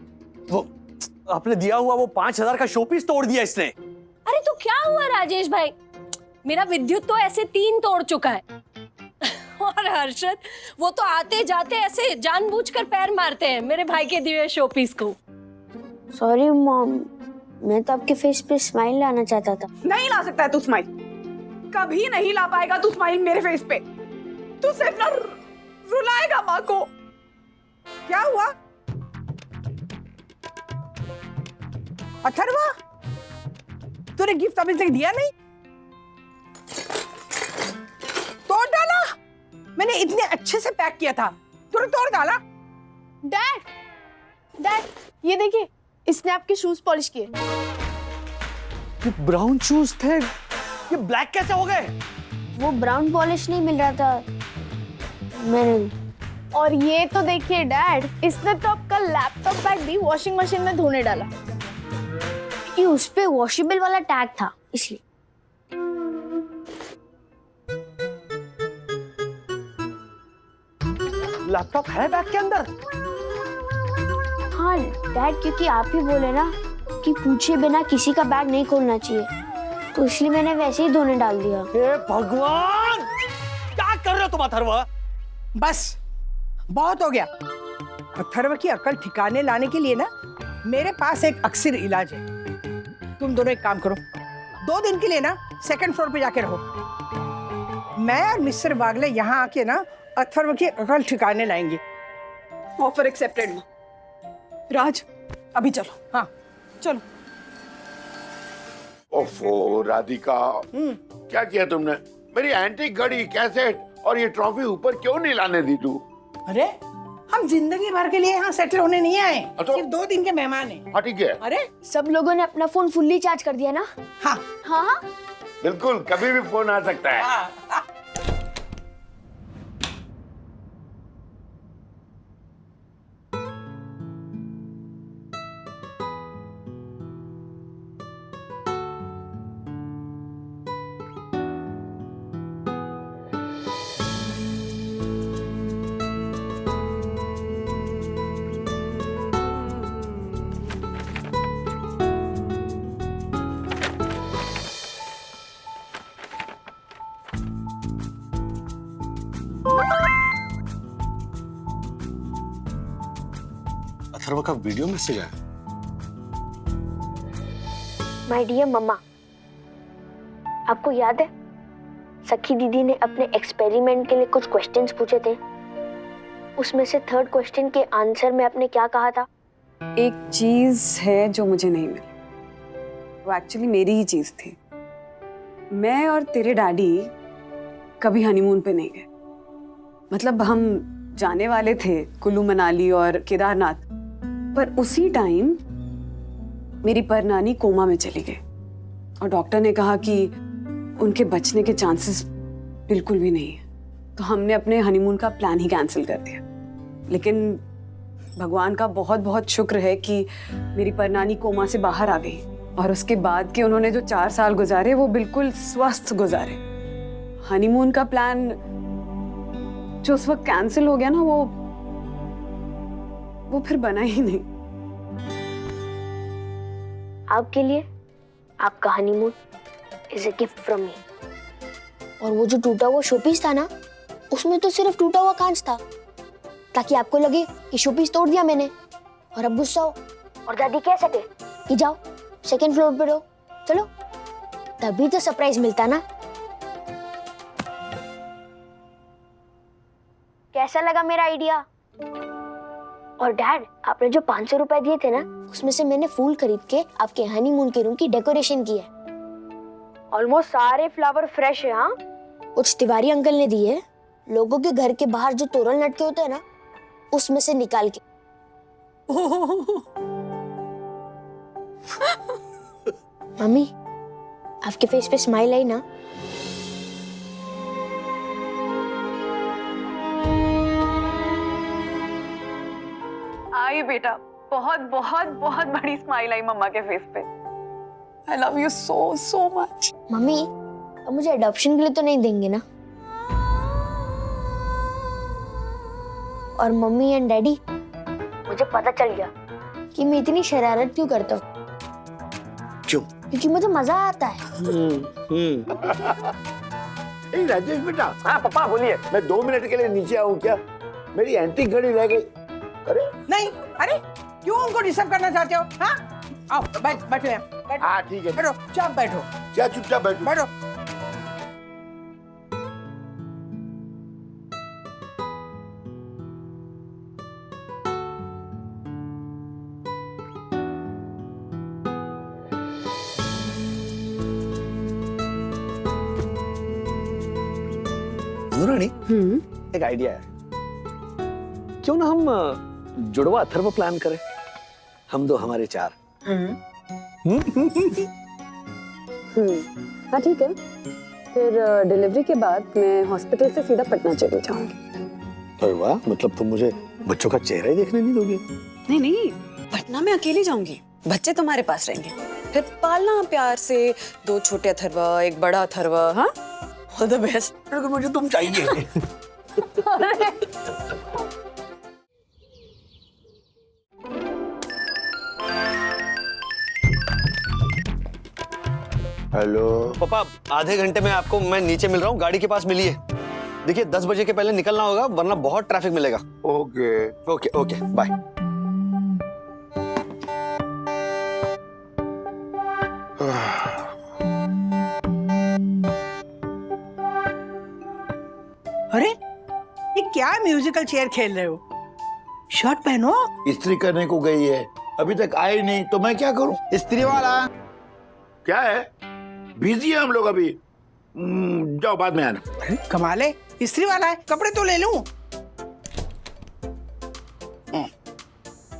वो आपने दिया हुआ वो 5000 का शोपीस तोड़ दिया इसने। अरे तो क्या हुआ राजेश भाई, मेरा विद्युत तो ऐसे 3 तोड़ चुका है। और हर्षद, वो तो आते जाते ऐसे जानबूझकर पैर मारते हैं मेरे भाई के दिए हुए शोपीस को। सॉरी मॉम, मैं तो आपके फेस पे स्माइल लाना चाहता था। नहीं ला सकता है तू स्माइल, कभी नहीं ला पाएगा तू स्माइल मेरे फेस पे। तू सिर्फ ना रुलाएगा माँ को। क्या हुआ अथर्वा, तूने गिफ्ट अभी तक दिया नहीं? तोड़ डाला? मैंने इतने अच्छे से पैक किया था, तूने तोड़ डाला? डैड, ये देखिए, इसने आपके शूज पॉलिश किए। ये ब्राउन शूज थे, ये ब्लैक कैसे हो गए? वो ब्राउन पॉलिश नहीं मिल रहा था, मैंने। और ये तो देखिए डैड, इसने तो आपका लैपटॉप बैग भी वॉशिंग मशीन में धोने डाला। ये उस पे वॉशेबल वाला टैग था, इसलिए। लैपटॉप है बैग के अंदर? हाँ डैड, क्योंकि आप ही बोले ना कि पूछे बिना किसी का बैग नहीं खोलना चाहिए, तो इसलिए मैंने वैसे ही धोने डाल दिया। हे भगवान, क्या कर रहे हो तुम अथर्व? बस बहुत हो गया। अथर्व की अकल ठिकाने लाने के लिए ना मेरे पास एक अक्सर इलाज है। तुम दोनों एक काम करो, 2 दिन के लिए ना 2nd फ्लोर पे जाके रहो। मैं और मिस्टर वागले यहाँ आके ना अथर्व की अकल ठिकाने लाएंगे। Offer accepted. राज, अभी चलो। हाँ चलो। ओफो राधिका, क्या किया तुमने? मेरी एंटीक घड़ी, कैसेट और ये ट्रॉफी ऊपर क्यों नहीं लाने दी तू? अरे हम जिंदगी भर के लिए यहाँ सेटल होने नहीं आए, तो? सिर्फ 2 दिन के मेहमान हैं। हाँ ठीक है। अरे सब लोगों ने अपना फोन फुल्ली चार्ज कर दिया ना? हाँ हाँ बिल्कुल, कभी भी फोन आ सकता है। हाँ। अथर्व का वीडियो मैसेज आया। माय डियर मम्मा, आपको याद है सखी दीदी ने अपने एक्सपेरिमेंट के लिए कुछ क्वेश्चंस पूछे थे, उसमें से थर्ड क्वेश्चन के आंसर में आपने क्या कहा था? एक चीज है जो मुझे नहीं मिली, वो एक्चुअली मेरी ही चीज थी। मैं और तेरे डैडी कभी हनीमून पे नहीं गए। मतलब हम जाने वाले थे कुल्लू मनाली और केदारनाथ, पर उसी टाइम मेरी परनानी कोमा में चली गई और डॉक्टर ने कहा कि उनके बचने के चांसेस बिल्कुल भी नहीं है। तो हमने अपने हनीमून का प्लान ही कैंसिल कर दिया। लेकिन भगवान का बहुत बहुत शुक्र है कि मेरी परनानी कोमा से बाहर आ गई और उसके बाद के उन्होंने जो 4 साल गुजारे वो बिल्कुल स्वस्थ गुजारे। हनीमून का प्लान जो उस वक्त कैंसिल हो गया ना, वो फिर बना ही नहीं। आपके लिए आपका honeymoon is a gift from me. और वो जो टूटा हुआ शोपीस था ना, उसमें तो सिर्फ टूटा हुआ कांच था, ताकि आपको लगे कि शोपीस तोड़ दिया मैंने और अब गुस्सा हो और दादी कह सके कि जाओ सेकंड फ्लोर पे रहो, चलो, तभी तो सरप्राइज मिलता ना। कैसा लगा मेरा आइडिया? और डैड, आपने जो 500 रुपए दिए थे ना, उसमें से मैंने फूल खरीद के आपके हनीमून के रूम की डेकोरेशन की है। ऑलमोस्ट सारे फ्लावर फ्रेश है। हाँ, कुछ तिवारी अंकल ने दिए, लोगों के घर के बाहर जो तोरण लटके होते हैं ना, उसमें से निकाल के। मम्मी, आपके फेस पे स्माइल आई ना? आई बेटा, बहुत बहुत बहुत बड़ी स्माइल आई मम्मा के फेस पे। I love you so so much. Mummy, अब मुझे अडॉप्शन के लिए तो नहीं देंगे ना? और मम्मी एंड डैडी, मुझे पता चल गया कि मैं इतनी शरारत क्यों करता हूँ। क्यों? क्योंकि मुझे मजा आता है। राजेश बेटा, हाँ पापा बोलिए। मैं 2 मिनट के लिए नीचे आऊँ क्या? मेरी एंटीक घड़ी रह गई। अरे नहीं, अरे क्यों उनको डिस्टर्ब करना चाहते हो? हाँ, आओ बैठो यहाँ, बैठो। हाँ ठीक है, बैठो, चुपचाप बैठो, क्या चुपचाप बैठो? बैठो। रानी, एक आइडिया है। क्यों ना हम जुड़वा अथर्व प्लान करें? हम 2 हमारे 4। हाँ ठीक है, फिर डिलीवरी के बाद मैं हॉस्पिटल से सीधा पटना चली जाऊंगी। अरे वाह, मतलब तुम मुझे बच्चों का चेहरा ही देखने नहीं दोगे? नहीं नहीं, पटना में अकेली जाऊंगी, बच्चे तुम्हारे पास रहेंगे, फिर पालना प्यार से 2 छोटे अथर्वा, 1 बड़ा अथर्वा। हाँ, ऑल द बेस्ट। अगर मुझे तुम चाहिए। हेलो पापा, आधे घंटे में आपको मैं नीचे मिल रहा हूँ, गाड़ी के पास मिलिए। देखिए 10 बजे के पहले निकलना होगा, वरना बहुत ट्रैफिक मिलेगा। Okay okay okay, bye. अरे ये क्या म्यूजिकल चेयर खेल रहे हो? शर्ट पहनो। इस्त्री करने को गई है, अभी तक आई नहीं, तो मैं क्या करूं? इस्त्री वाला क्या है? बिजी है हम लोग अभी। जाओ बाद में आना। अरे कमाल है, इस्त्री वाला है, कपड़े तो ले लूं।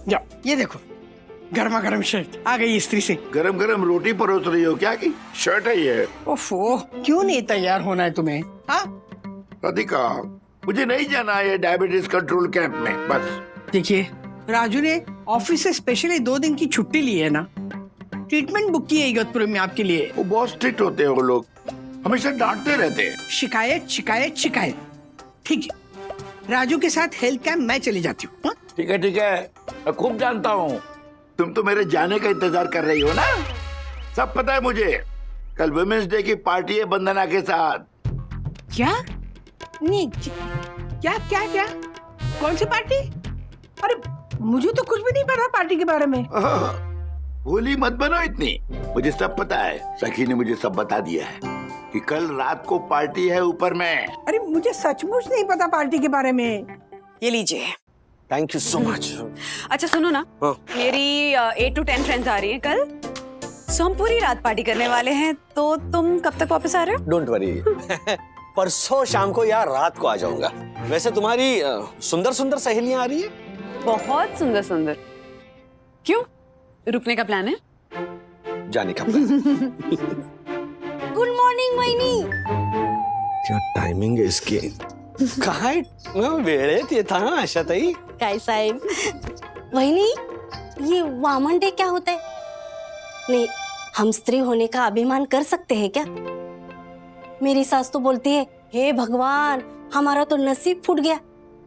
जाओ, ये देखो, गर्मा गर्म शर्ट आ गई इस्त्री से। गरम गरम रोटी परोस रही हो क्या? की शर्ट है ये? ओफो, क्यों नहीं तैयार होना है तुम्हें? हाँ, राधिका, मुझे नहीं जाना है डायबिटीज कंट्रोल कैंप में। बस देखिए, राजू ने ऑफिस से स्पेशली 2 दिन की छुट्टी ली है ना, ट्रीटमेंट बुक की है इगतपुरी में आपके लिए। वो बहुत स्ट्रिक्ट होते हैं वो लोग, हमेशा डांटते रहते हैं। शिकायत शिकायत शिकायत। ठीक है, राजू के साथ हेल्थ कैंप मैं चली जाती हूँ। ठीक है ठीक है, मैं खूब जानता हूँ, तुम तो मेरे जाने का इंतजार कर रही हो ना। सब पता है मुझे। कल वुमेन्स डे की पार्टी है वंदना के साथ। क्या? नहीं, क्या क्या क्या? कौन सी पार्टी? अरे मुझे तो कुछ भी नहीं पता पार्टी के बारे में। भोली मत बनो इतनी, मुझे सब पता है। सखी ने मुझे सब बता दिया है कि कल रात को पार्टी है ऊपर में। अरे मुझे सचमुच नहीं पता पार्टी के बारे में। ये लीजिए। Thank you so much. अच्छा सुनो ना, हाँ। मेरी 8 to 10 फ्रेंड्स आ रही हैं कल, सो हम पूरी रात पार्टी करने वाले हैं। तो तुम कब तक वापस आ रहे हो? डोंट वरी, परसों शाम को या रात को आ जाऊंगा। वैसे तुम्हारी सुंदर सुंदर सहेलियां आ रही है? बहुत सुंदर सुंदर। क्यों, रुकने का प्लान है? जाने का plan। गुड मॉर्निंग वहिनी। क्या टाइमिंग है इसकी? काय वेळेत येता ना आशाताई? काय साहेब, वहिनी ये वामन डे क्या होता है? नहीं, हम स्त्री होने का अभिमान कर सकते हैं क्या? मेरी सास तो बोलती है, हे भगवान हमारा तो नसीब फूट गया,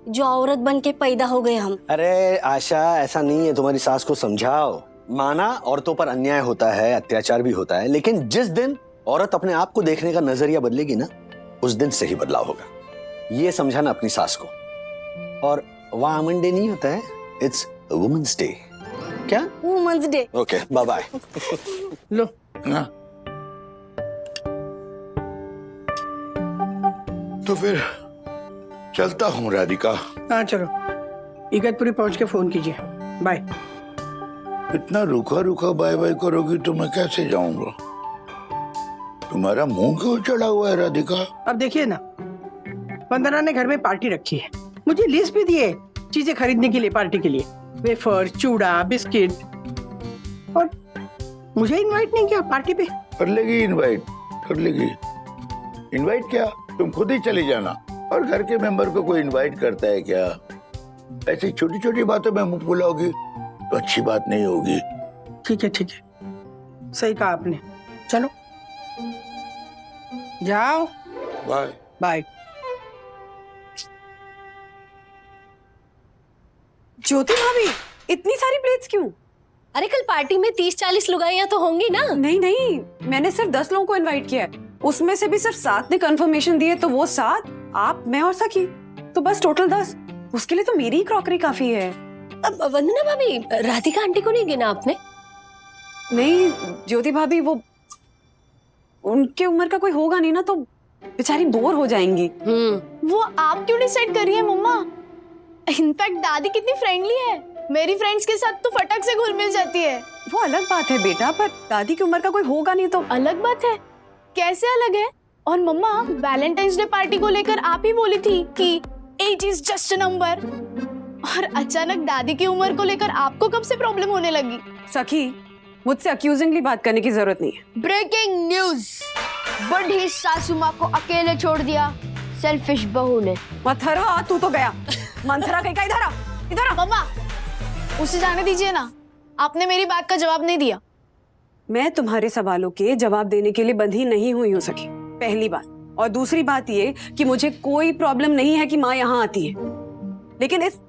जो औरत बन के पैदा हो गए हम। अरे आशा, ऐसा नहीं है, तुम्हारी सास को समझाओ। माना औरतों पर अन्याय होता है, अत्याचार भी होता है, लेकिन जिस दिन औरत अपने आप को देखने का नजरिया बदलेगी ना, उस दिन सही बदलाव होगा। ये समझाना अपनी सास को। और वामन डे नहीं होता है, इट्स वुमेन्स डे। क्या? Women's day. Okay, bye bye. लो हाँ। तो फिर चलता हूँ राधिका। हाँ चलो, इगतपुरी पहुंच के फोन कीजिए। बाय। इतना रुका रुका बाय बाय करोगी तो मैं कैसे जाऊंगा? तुम्हारा मुंह क्यों चढ़ा हुआ है राधिका? अब देखिए ना, वंदना ने घर में पार्टी रखी है, मुझे लिस्ट भी दी है चीजें खरीदने के लिए पार्टी के लिए, वेफर, चूड़ा, बिस्किट, और मुझे इनवाइट नहीं किया पार्टी पे। कर लेगी इनवाइट, कर लेगी। इनवाइट क्या, तुम खुद ही चली जाना। और घर के मेंबर को कोई इनवाइट करता है क्या? ऐसी छोटी छोटी बातों में मुंह फुलाओगी तो अच्छी बात नहीं होगी। ठीक है ठीक है, सही कहा आपने। चलो जाओ। Bye bye. ज्योति भाभी, इतनी सारी प्लेट्स क्यों? अरे कल पार्टी में 30-40 लुगाइयां तो होंगी ना? नहीं नहीं, मैंने सिर्फ 10 लोगों को इनवाइट किया है, उसमें से भी सिर्फ 7 ने कंफर्मेशन दी है, तो वो 7, आप, मैं और सखी, तो बस टोटल 10। उसके लिए तो मेरी ही क्रॉकरी काफी है। अब वंदना भाभी, राधिका आंटी को नहीं गिना आपने? नहीं ज्योति भाभी, वो उनके उम्र का कोई होगा नहीं ना, तो बेचारी बोर हो जाएंगी। वो आप क्यों डिसाइड कर रही है मम्मा? इनफैक्ट दादी कितनी फ्रेंडली है, मेरी फ्रेंड्स के साथ तो फटक से घुल मिल जाती है। वो अलग बात है बेटा, पर दादी की उम्र का कोई होगा नहीं तो। अलग बात है? कैसे अलग है? और मम्मा, वैलेंटाइंस डे पार्टी को लेकर आप ही बोली थी कि age is just a number, और अचानक दादी की उम्र को लेकर आपको कब से प्रॉब्लम होने लगी? सखी, मुझसे अक्यूजिंगली बात करने की जरूरत नहीं है। ब्रेकिंग न्यूज, बड़ी सासू माँ को अकेले छोड़ दिया सेल्फिश बहू ने। मंथरा, तू तो गया। मंथरा कहीं का, इधर आ, इधर आ। मम्मा, उसे जाने दीजिए ना, आपने मेरी बात का जवाब नहीं दिया। मैं तुम्हारे सवालों के जवाब देने के लिए बंधी नहीं हुई हूँ सखी, पहली बात। और दूसरी बात ये कि मुझे कोई प्रॉब्लम नहीं है कि माँ यहाँ आती है, लेकिन इस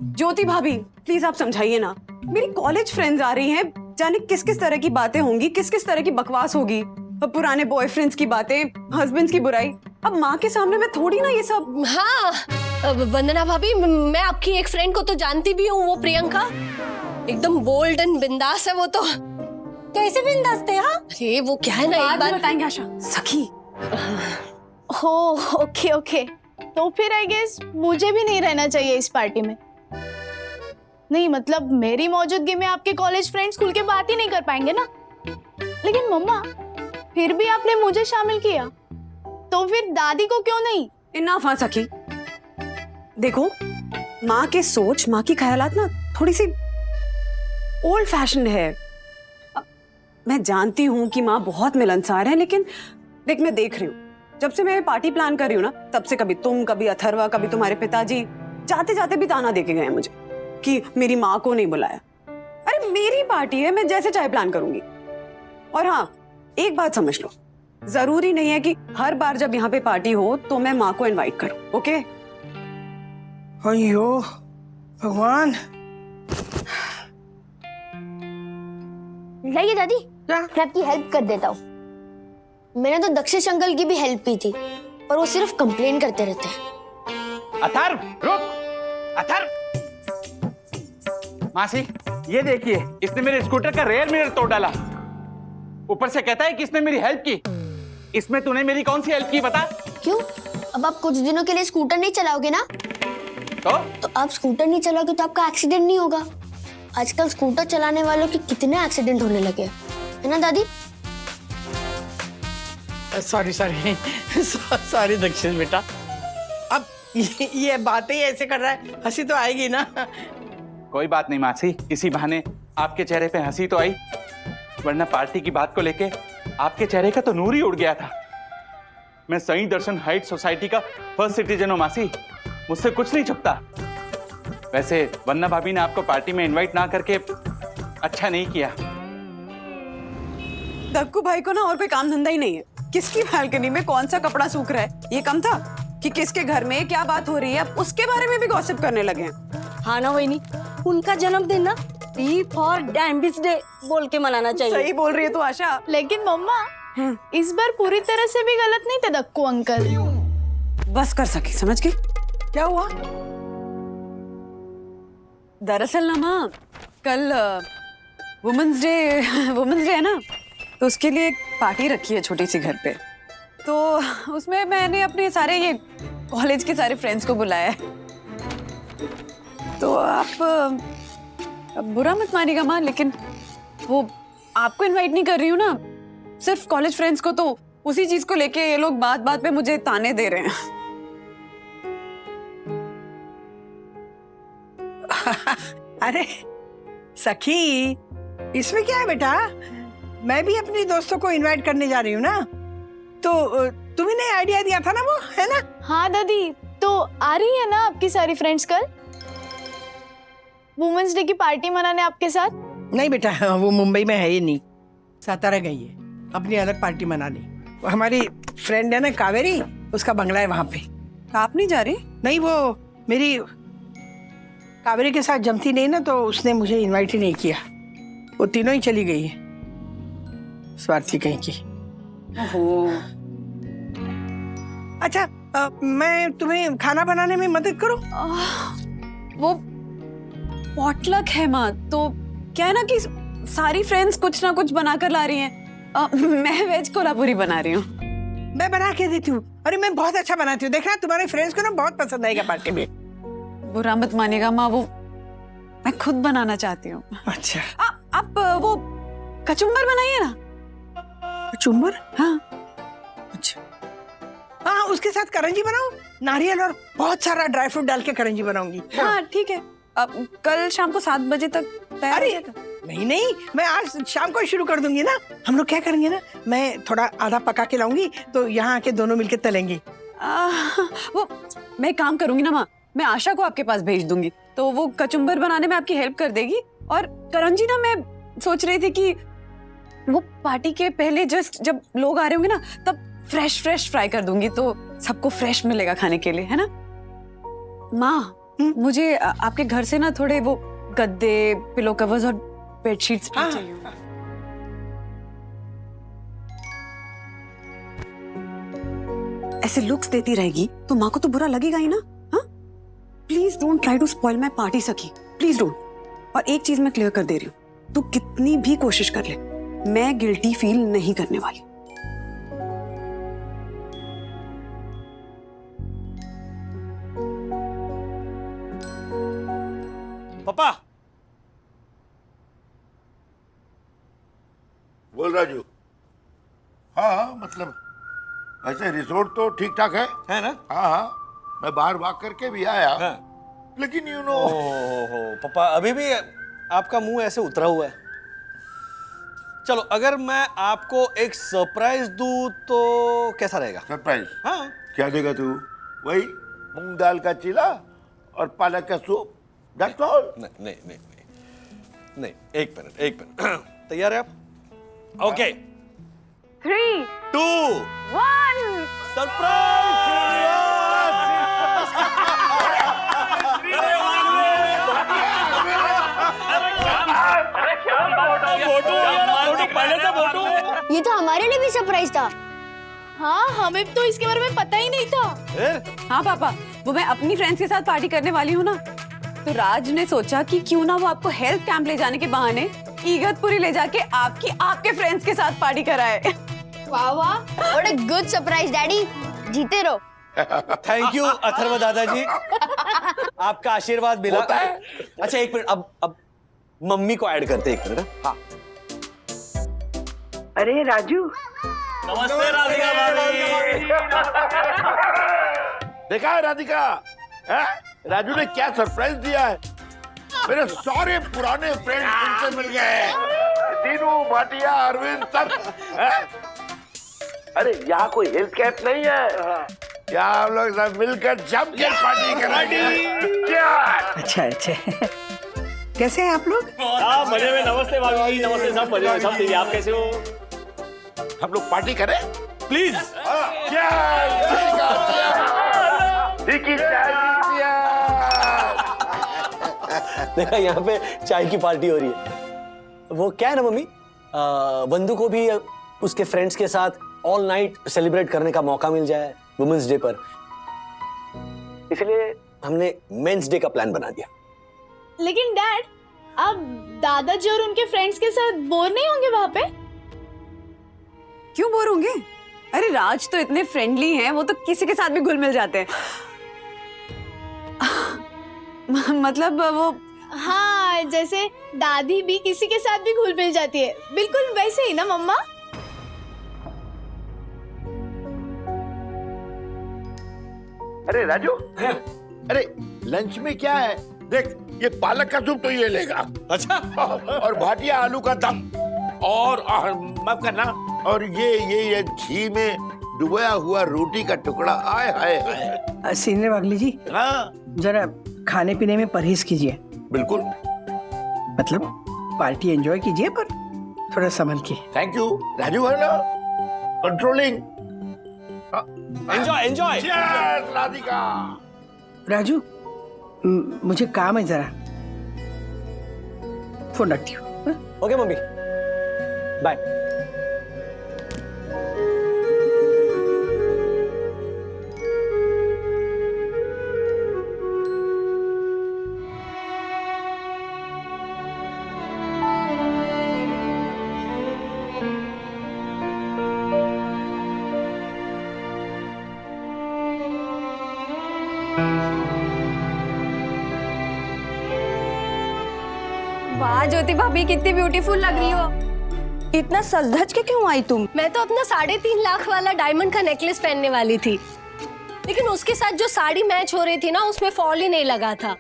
ज्योति भाभी प्लीज आप समझाइए ना, मेरी कॉलेज फ्रेंड्स आ रही हैं, जाने किस किस तरह की बातें होंगी, किस किस तरह की बकवास होगी, पुराने बॉयफ्रेंड्स की बातें, हस्बैंड्स की बुराई। अब माँ के सामने मैं थोड़ी ना ये सब। हाँ वंदना भाभी, मैं आपकी एक फ्रेंड को तो जानती भी हूँ, वो प्रियंका, एकदम बोल्ड एंड बिंदास है वो तो। कैसे बिंदास थे? हाँ, अरे वो क्या है ना, एक बार बताएंगे आशा। सखी, हो ओके ओके, तो फिर आई गेस मुझे भी नहीं रहना चाहिए इस पार्टी में। नहीं मतलब मेरी मौजूदगी में आपके कॉलेज फ्रेंड्स खुल के बात ही नहीं कर पाएंगे ना। लेकिन मम्मा, फिर भी आपने मुझे शामिल किया, तो फिर दादी को क्यों नहीं? इनाफ हाँ सखी। देखो, माँ के सोच, माँ की ख्यालात ना थोड़ी सी ओल्ड फैशन है। मैं जानती हूँ कि माँ बहुत मिलनसार है, लेकिन देख, मैं देख रही हूँ, जब से मैं पार्टी प्लान कर रही हूँ ना, तब से कभी तुम, कभी अथर्वा, कभी तुम्हारे पिताजी जाते जाते भी ताना देके गए मुझे कि मेरी माँ को नहीं बुलाया। अरे मेरी पार्टी है, मैं जैसे चाहे प्लान करूंगी। और हाँ, एक बात समझ लो, जरूरी नहीं है कि हर बार जब यहाँ पे पार्टी हो तो मैं माँ को इनवाइट करूं, ओके? अयो भगवान। लाइए दादी, क्या? मैं आपकी हेल्प कर देता हूँ। मैंने तो दक्षिश अंकल की भी हेल्प की थी, पर वो सिर्फ कंप्लेन करते रहते हैं। अथर्व, रुक! अथर्व! मासी, ये देखिए, इसने मेरे स्कूटर का रेयर मिरर तोड़ डाला। ऊपर से कहता है कि इसने मेरी हेल्प की। इसमें तूने मेरी कौन सी हेल्प की बता? क्यों? अब आप कुछ दिनों के लिए स्कूटर नहीं चलाओगे ना? तो आप स्कूटर नहीं चलाओगे तो आपका एक्सीडेंट नहीं होगा। आजकल स्कूटर चलाने वालों के कितने एक्सीडेंट होने लगे हैं, है ना दादी? सॉरी सॉरी दक्षिण बेटा। अब ये बातें ही ऐसे कर रहा है, हंसी तो आएगी ना। कोई बात नहीं मासी, इसी बहाने आपके चेहरे पे हंसी तो आई, वरना पार्टी की बात को लेके आपके चेहरे का तो नूर ही उड़ गया था। मैं सही दर्शन हाइट सोसाइटी का फर्स्ट सिटीजन हूँ मासी, मुझसे कुछ नहीं छुपता। वैसे वन्ना भाभी ने आपको पार्टी में इनवाइट ना करके अच्छा नहीं किया। दक्कू भाई को ना और कोई काम धंधा ही नहीं है। किसकी बालकनी में कौन सा कपड़ा सूख रहा है ये कम था कि किसके घर में क्या बात हो रही है, अब उसके बारे में भी गॉसिप करने लगे हैं। हाँ ना वही नहीं, उनका जन्मदिन ना बी फॉर डैम्बिस डे बोल के मनाना चाहिए। सही बोल रही है तू आशा। लेकिन मम्मा इस बार पूरी तरह से भी गलत नहीं थे दक्कू अंकल। बस कर सकी, समझ गई? क्या हुआ? दरअसल ना माँ, कल वुमेन्स डे है ना, तो उसके लिए एक पार्टी रखी है छोटी सी घर पे। तो उसमें मैंने अपने सारे ये कॉलेज के सारे फ्रेंड्स को बुलाया है। तो आप बुरा मत मानिएगा माँ, लेकिन वो आपको इनवाइट नहीं कर रही हूँ ना, सिर्फ कॉलेज फ्रेंड्स को। तो उसी चीज को लेके ये लोग बात बात पे मुझे ताने दे रहे हैं। अरे सखी, इसमें क्या है बेटा? मैं भी अपनी दोस्तों को इनवाइट करने जा रही हूँ ना, तो तुम्ही ने आइडिया दिया था ना वो, है ना? हाँ दादी, तो आ रही है ना आपकी सारी फ्रेंड्स कल वुमेन्स डे की पार्टी मनाने आपके साथ? नहीं बेटा, वो मुंबई में है ही नहीं, सातारा गई है अपनी अलग पार्टी मनाने। वो हमारी फ्रेंड है ना कावेरी, उसका बंगला है वहां पे। आप नहीं जा रही? नहीं, वो मेरी कावेरी के साथ जमती नहीं ना, तो उसने मुझे इनवाइट ही नहीं किया। वो तीनों ही चली गई है, स्वार्थी कहीं की। अच्छा, मैं तुम्हें खाना बनाने में मदद करूं? वो पॉटलक है माँ, तो क्या है ना कि सारी फ्रेंड्स कुछ ना कुछ बनाकर ला रही हैं। मैं वेज कोल्हापुरी बना रही हूँ। मैं बना के देती हूँ। अरे मैं बहुत अच्छा बनाती हूँ, देखना तुम्हारे फ्रेंड्स को ना बहुत पसंद आएगा पार्टी में। बुरा मत मानेगा माँ, वो मैं खुद बनाना चाहती हूँ। अच्छा, आप वो कचुम्बर बनाइए ना। कचुम्बर? हाँ। अच्छा, हाँ, उसके साथ करंजी बनाओ, नारियल और बहुत सारा ड्राई फ्रूट डाल के करंजी बनाऊंगी। हाँ ठीक है, अब कल शाम को 7 बजे तक तैयार हो जाएगा। नहीं, मैं आज शाम को शुरू कर दूंगी ना। हम लोग क्या करेंगे ना, मैं थोड़ा आधा पका के लाऊंगी, तो यहाँ आके दोनों मिलके तलेंगे। वो मैं काम करूंगी ना माँ, मैं आशा को आपके पास भेज दूंगी, तो वो कचुम्बर बनाने में आपकी हेल्प कर देगी। और करंजी ना, मैं सोच रही थी कि वो पार्टी के पहले जस्ट जब लोग आ रहे होंगे ना, तब फ्रेश फ्राई कर दूंगी, तो सबको फ्रेश मिलेगा खाने के लिए, है ना माँ? मुझे आपके घर से ना थोड़े वो गद्दे, पिलो कवर्स और बेडशीट्स भी चाहिए। ऐसे लुक्स देती रहेगी तो माँ को तो बुरा लगेगा ही ना। हाँ, please don't try to spoil my party सखी, प्लीज डोंट। और एक चीज मैं क्लियर कर दे रही हूँ, तू कितनी भी कोशिश कर ले, मैं गिल्टी फील नहीं करने वाली। पापा, बोल राजू। हाँ, मतलब ऐसे रिसोर्ट तो ठीक ठाक है ना? हाँ, मैं बाहर वॉक करके भी आया। हाँ। लेकिन यू नो, पापा अभी भी आपका मुंह ऐसे उतरा हुआ है। चलो, अगर मैं आपको एक सरप्राइज दूं तो कैसा रहेगा? सरप्राइज? हाँ। क्या देगा तू? वही मूंग दाल का चिला और पालक का सूप, दैट्स ऑल। नहीं, एक मिनट। तैयार है आप? ओके, 3, 2, 1 ये तो हमारे लिए भी सरप्राइज था। हाँ, हमें तो इसके बारे में पता ही नहीं था। हाँ पापा, वो मैं अपनी फ्रेंड्स के साथ पार्टी करने वाली हूँ ना, तो राज ने सोचा कि क्यों ना वो आपको हेल्थ कैंप ले जाने के बहाने इगतपुरी ले जाके आपके फ्रेंड्स के साथ पार्टी कराए। वाह वाह, what a good surprise daddy, जीते रहो। थैंक यू अथर्व दादाजी, आपका आशीर्वाद मिला। अच्छा एक मिनट, अब मम्मी को ऐड करते हैं, एक मिनट। हाँ अरे राजू, नमस्ते राधिका भाभी। देखा है राधिका, राजू ने क्या सरप्राइज दिया है। मेरे सारे पुराने फ्रेंड उनसे मिल गए, दीनू, भाटिया, अरविंद, सब। अरे यहाँ कोई हेल्थ कैंप नहीं है, यहाँ हम लोग सब मिलकर जम के पार्टी करेंगे। अच्छा अच्छा, कैसे हैं आप लोग? मजे में। नमस्ते भाभी, नमस्ते, सब मजे में, सब ठीक है। आप कैसे हो? हम लोग पार्टी करें प्लीज। देखा, यहाँ पे चाय की पार्टी हो रही है। वो क्या है ना मम्मी, बंधु को भी उसके फ्रेंड्स के साथ ऑल नाइट सेलिब्रेट करने का मौका मिल जाए वुमेन्स डे पर, इसलिए हमने मेंस डे का प्लान बना दिया। लेकिन डैड, आप दादाजी और उनके फ्रेंड्स के साथ बोर नहीं होंगे वहाँ पे? क्यों बोर होंगे? अरे राज तो इतने फ्रेंडली हैं, वो तो किसी के साथ भी घुल मिल जाते हैं। मतलब वो, हाँ, जैसे दादी भी किसी के साथ भी घुल मिल जाती है, बिल्कुल वैसे ही ना मम्मा? अरे राजू, अरे लंच में क्या है? देख, ये पालक का सूप तो ये लेगा। अच्छा। और भाटिया आलू का दम, और माफ करना, और ये घी में डुबोया हुआ रोटी का टुकड़ा। आय हाय हाय। सीनियर वागली जी, हाँ जरा खाने पीने में परहेज कीजिए। बिल्कुल। मतलब पार्टी एंजॉय कीजिए, पर थोड़ा संभल के। थैंक यू राजू, है ना controlling. Enjoy enjoy. Radhika. Raju, मुझे काम है, जरा फोन रखती हूँ। Okay mummy, bye. वाह ज्योति भाभी, कितनी ब्यूटीफुल लग रही हो। इतना सज धज के क्यों आई तुम? मैं तो अपना 3.5 लाख वाला डायमंड का नेकलेस पहनने वाली थी, लेकिन उसके साथ जो साड़ी मैच हो रही थी ना, उसमें फॉल ही नहीं लगा था।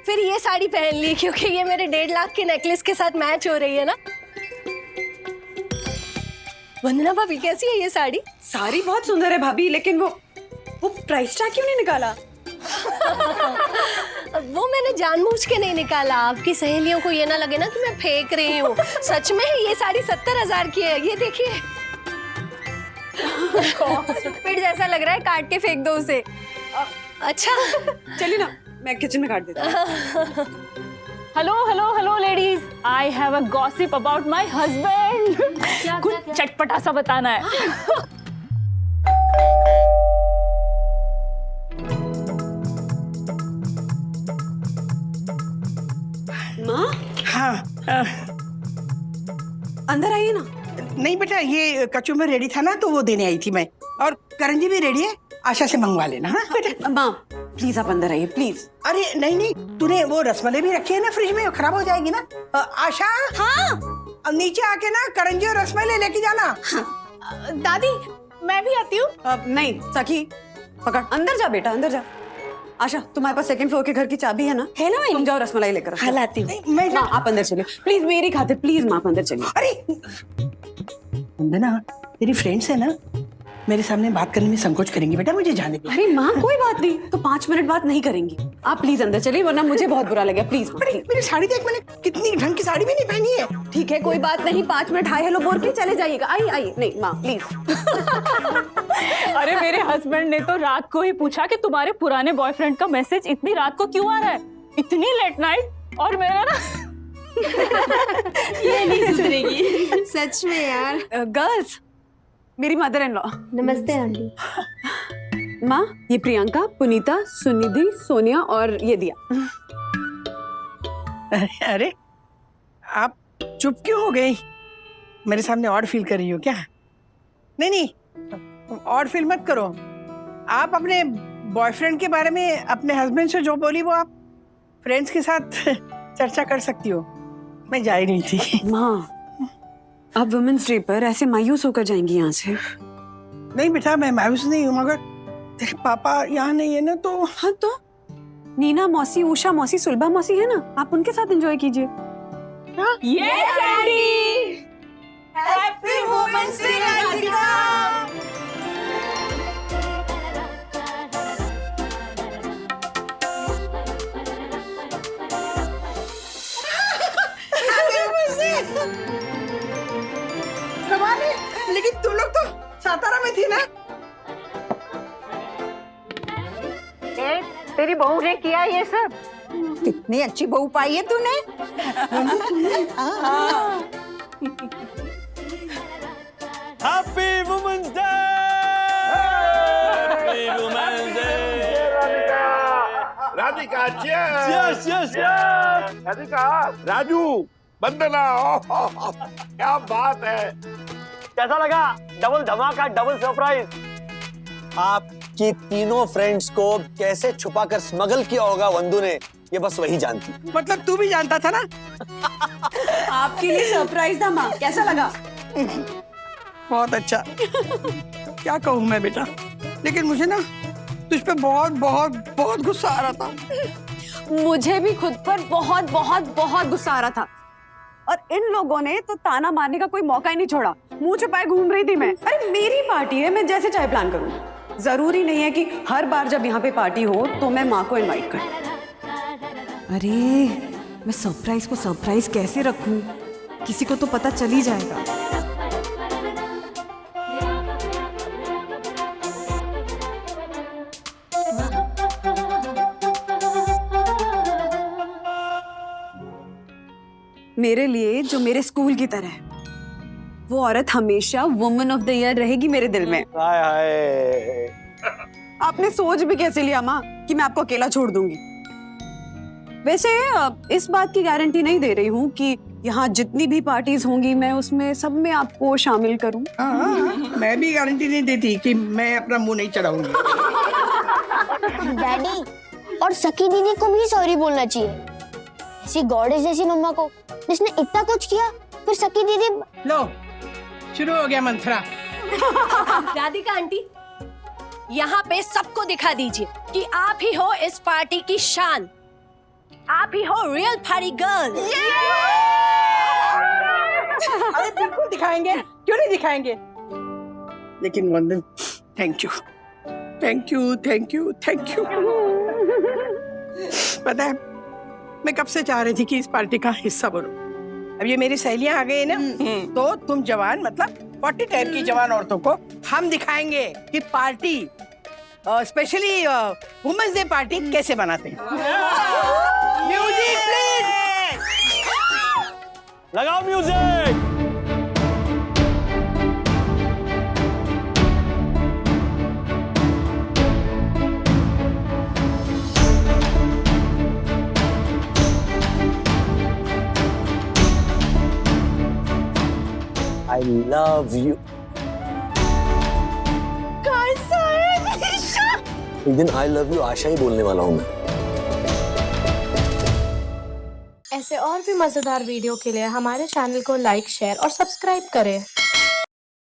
फिर ये साड़ी पहन ली क्योंकि ये मेरे 1.5 लाख के नेकलेस के साथ मैच हो रही है ना। वंदना भाभी, कैसी है ये साड़ी? साड़ी बहुत सुंदर है भाभी, लेकिन वो प्राइस टैग क्यों नहीं निकाला? वो मैंने जानबूझ के नहीं निकाला, आपकी सहेलियों को ये ना लगे ना कि मैं फेंक रही हूँ। सच में ये साड़ी 70,000 की है, ये देखिए। फिर जैसा लग रहा है, काट के फेंक दो उसे। अच्छा चलिए ना, मैं किचन में काट देता हूँ। Hello ladies, I have a gossip about my husband. कुछ चटपटा सा बताना है। माँ, हाँ, अंदर आइए ना। नहीं बेटा, ये कचुम्बर रेडी था ना, तो वो देने आई थी मैं। और करंजी भी रेडी है, आशा से मंगवा लेना। हाँ बेटा। माँ प्लीज आप अंदर आइए, प्लीज। अरे नहीं नहीं, तूने वो रसमलाई भी रखी है ना फ्रिज में, खराब हो जाएगी ना। आशा, हाँ, अब नीचे आके ना करंजी और रसमलाई लेके जाना। दादी, मैं भी आती हूँ। नहीं सखी, पकड़, अंदर जा बेटा, अंदर जा। आशा, तुम्हारे पास 2nd फ्लोर के घर की चाबी है ना? है ना? तुम जाओ रसमलाई लेकर। हाँ, लाती हूँ। मैं माँ आप अंदर चलिए प्लीज, मेरी खातिर प्लीज। माँ आप अंदर चलिए। अरे वंदना, तेरी फ्रेंड्स है ना, मेरे सामने बात करने में संकोच करेंगी बेटा, मुझे जाने दे। अरे माँ कोई बात नहीं, तो 5 मिनट बात नहीं करेंगी। आप प्लीज अंदर चलिए, वरना मुझे बहुत बुरा लगेगा। प्लीज। अरे मेरी साड़ी देख, मैंने कितनी ढंग की साड़ी भी नहीं पहनी है। ठीक है, कोई बात नहीं, 5 मिनट हाय हेलो बोल के चले जाइएगा। आइए आइए। नहीं माँ प्लीज। अरे मेरे हस्बैंड ने तो रात को ही पूछा कि तुम्हारे पुराने बॉयफ्रेंड का मैसेज इतनी रात को क्यों आ रहा है, इतनी लेट नाइट। और मेरा ना ये नहीं सुधरेगी। सच में यार। गर्ल्स, मेरी मदर इन लॉ। नमस्ते आंटी। माँ, ये प्रियंका, पुनीता, सुनिधि, सोनिया और ये दिया। अरे आप चुप क्यों हो गई? मेरे सामने और फील कर रही हो क्या? नहीं नहीं, तुम और फील मत करो। आप अपने बॉयफ्रेंड के बारे में अपने हस्बैंड से जो बोली वो आप फ्रेंड्स के साथ चर्चा कर सकती हो। मैं जा ही रही थी। माँ, आप वुमेन्स डे पर ऐसे मायूस होकर जाएंगी यहाँ से? नहीं बेटा, मैं मायूस नहीं हूँ, मगर तेरे पापा यहाँ नहीं है ना तो। हाँ तो नीना मौसी, उषा मौसी, सुलभा मौसी है ना, आप उनके साथ एंजॉय कीजिए। Yes daddy. Happy women's day Radhika. कमाल है, लेकिन तुम लोग तो सातारा में थी ना? तेरी बहू ने किया ये सब? कितनी अच्छी बहू पाई है तूने। Happy women's day. Happy women's day. Radhika yes yes Radhika, Raju, Vandana, क्या बात है। कैसा लगा? डबल धमाका, डबल सरप्राइज। आपकी तीनों फ्रेंड्स को कैसे छुपाकर स्मगल किया होगा वंदू ने, ये बस वही जानती। मतलब तू भी जानता था ना? आपके लिए सरप्राइज था माँ, कैसा लगा? बहुत अच्छा। क्या कहूँ मैं बेटा, लेकिन मुझे ना तुझ पे बहुत बहुत बहुत गुस्सा आ रहा था। मुझे भी खुद पर बहुत बहुत बहुत गुस्सा आ रहा था, और इन लोगों ने तो ताना मारने का कोई मौका ही नहीं छोड़ा। मुंह छुपाए घूम रही थी मैं। अरे मेरी पार्टी है, मैं जैसे चाहे प्लान करूँ। जरूरी नहीं है कि हर बार जब यहाँ पे पार्टी हो तो मैं माँ को इनवाइट करूँ। अरे मैं सरप्राइज को सरप्राइज कैसे रखूँ, किसी को तो पता चल ही जाएगा। मेरे लिए जो मेरे स्कूल की तरह है, वो औरत हमेशा वुमन ऑफ द ईयर रहेगी मेरे दिल में। हाय हाय। आपने सोच भी कैसे लिया माँ कि मैं आपको अकेला छोड़ दूंगी? वैसे इस बात की गारंटी नहीं दे रही हूँ कि यहाँ जितनी भी पार्टीज होंगी मैं उसमें सब में आपको शामिल करूँ। मैं भी गारंटी नहीं देती कि मैं अपना मुंह नहीं चढ़ाऊंगी। डैडी, और सकी दीदी को भी सॉरी बोलना चाहिए। ऐसी गॉडेस जैसी मम्मा को जिसने इतना कुछ किया, फिर सकी दीदी। लो, शुरू हो गया मंत्रा। राधिका आंटी, यहाँ पे सबको दिखा दीजिए कि आप ही हो इस पार्टी की शान। आप ही हो रियल पार्टी गर्ल। अरे बिल्कुल दिखाएंगे, क्यों नहीं दिखाएंगे। लेकिन वंदन, thank you thank you thank you thank you. पता है, मैं कब से चाह रही थी कि इस पार्टी का हिस्सा बनो। अब ये मेरी सहेलियां आ गई ना, तो तुम जवान, मतलब 40 टाइप की जवान औरतों को हम दिखाएंगे कि party, specially women's day party कैसे बनाते हैं। Music please. लगाओ म्यूजिक। I love you. कैसा है निशा? एक दिन I love you आशा ही बोलने वाला हूँ मैं। ऐसे और भी मजेदार वीडियो के लिए हमारे चैनल को लाइक, शेयर और सब्सक्राइब करें।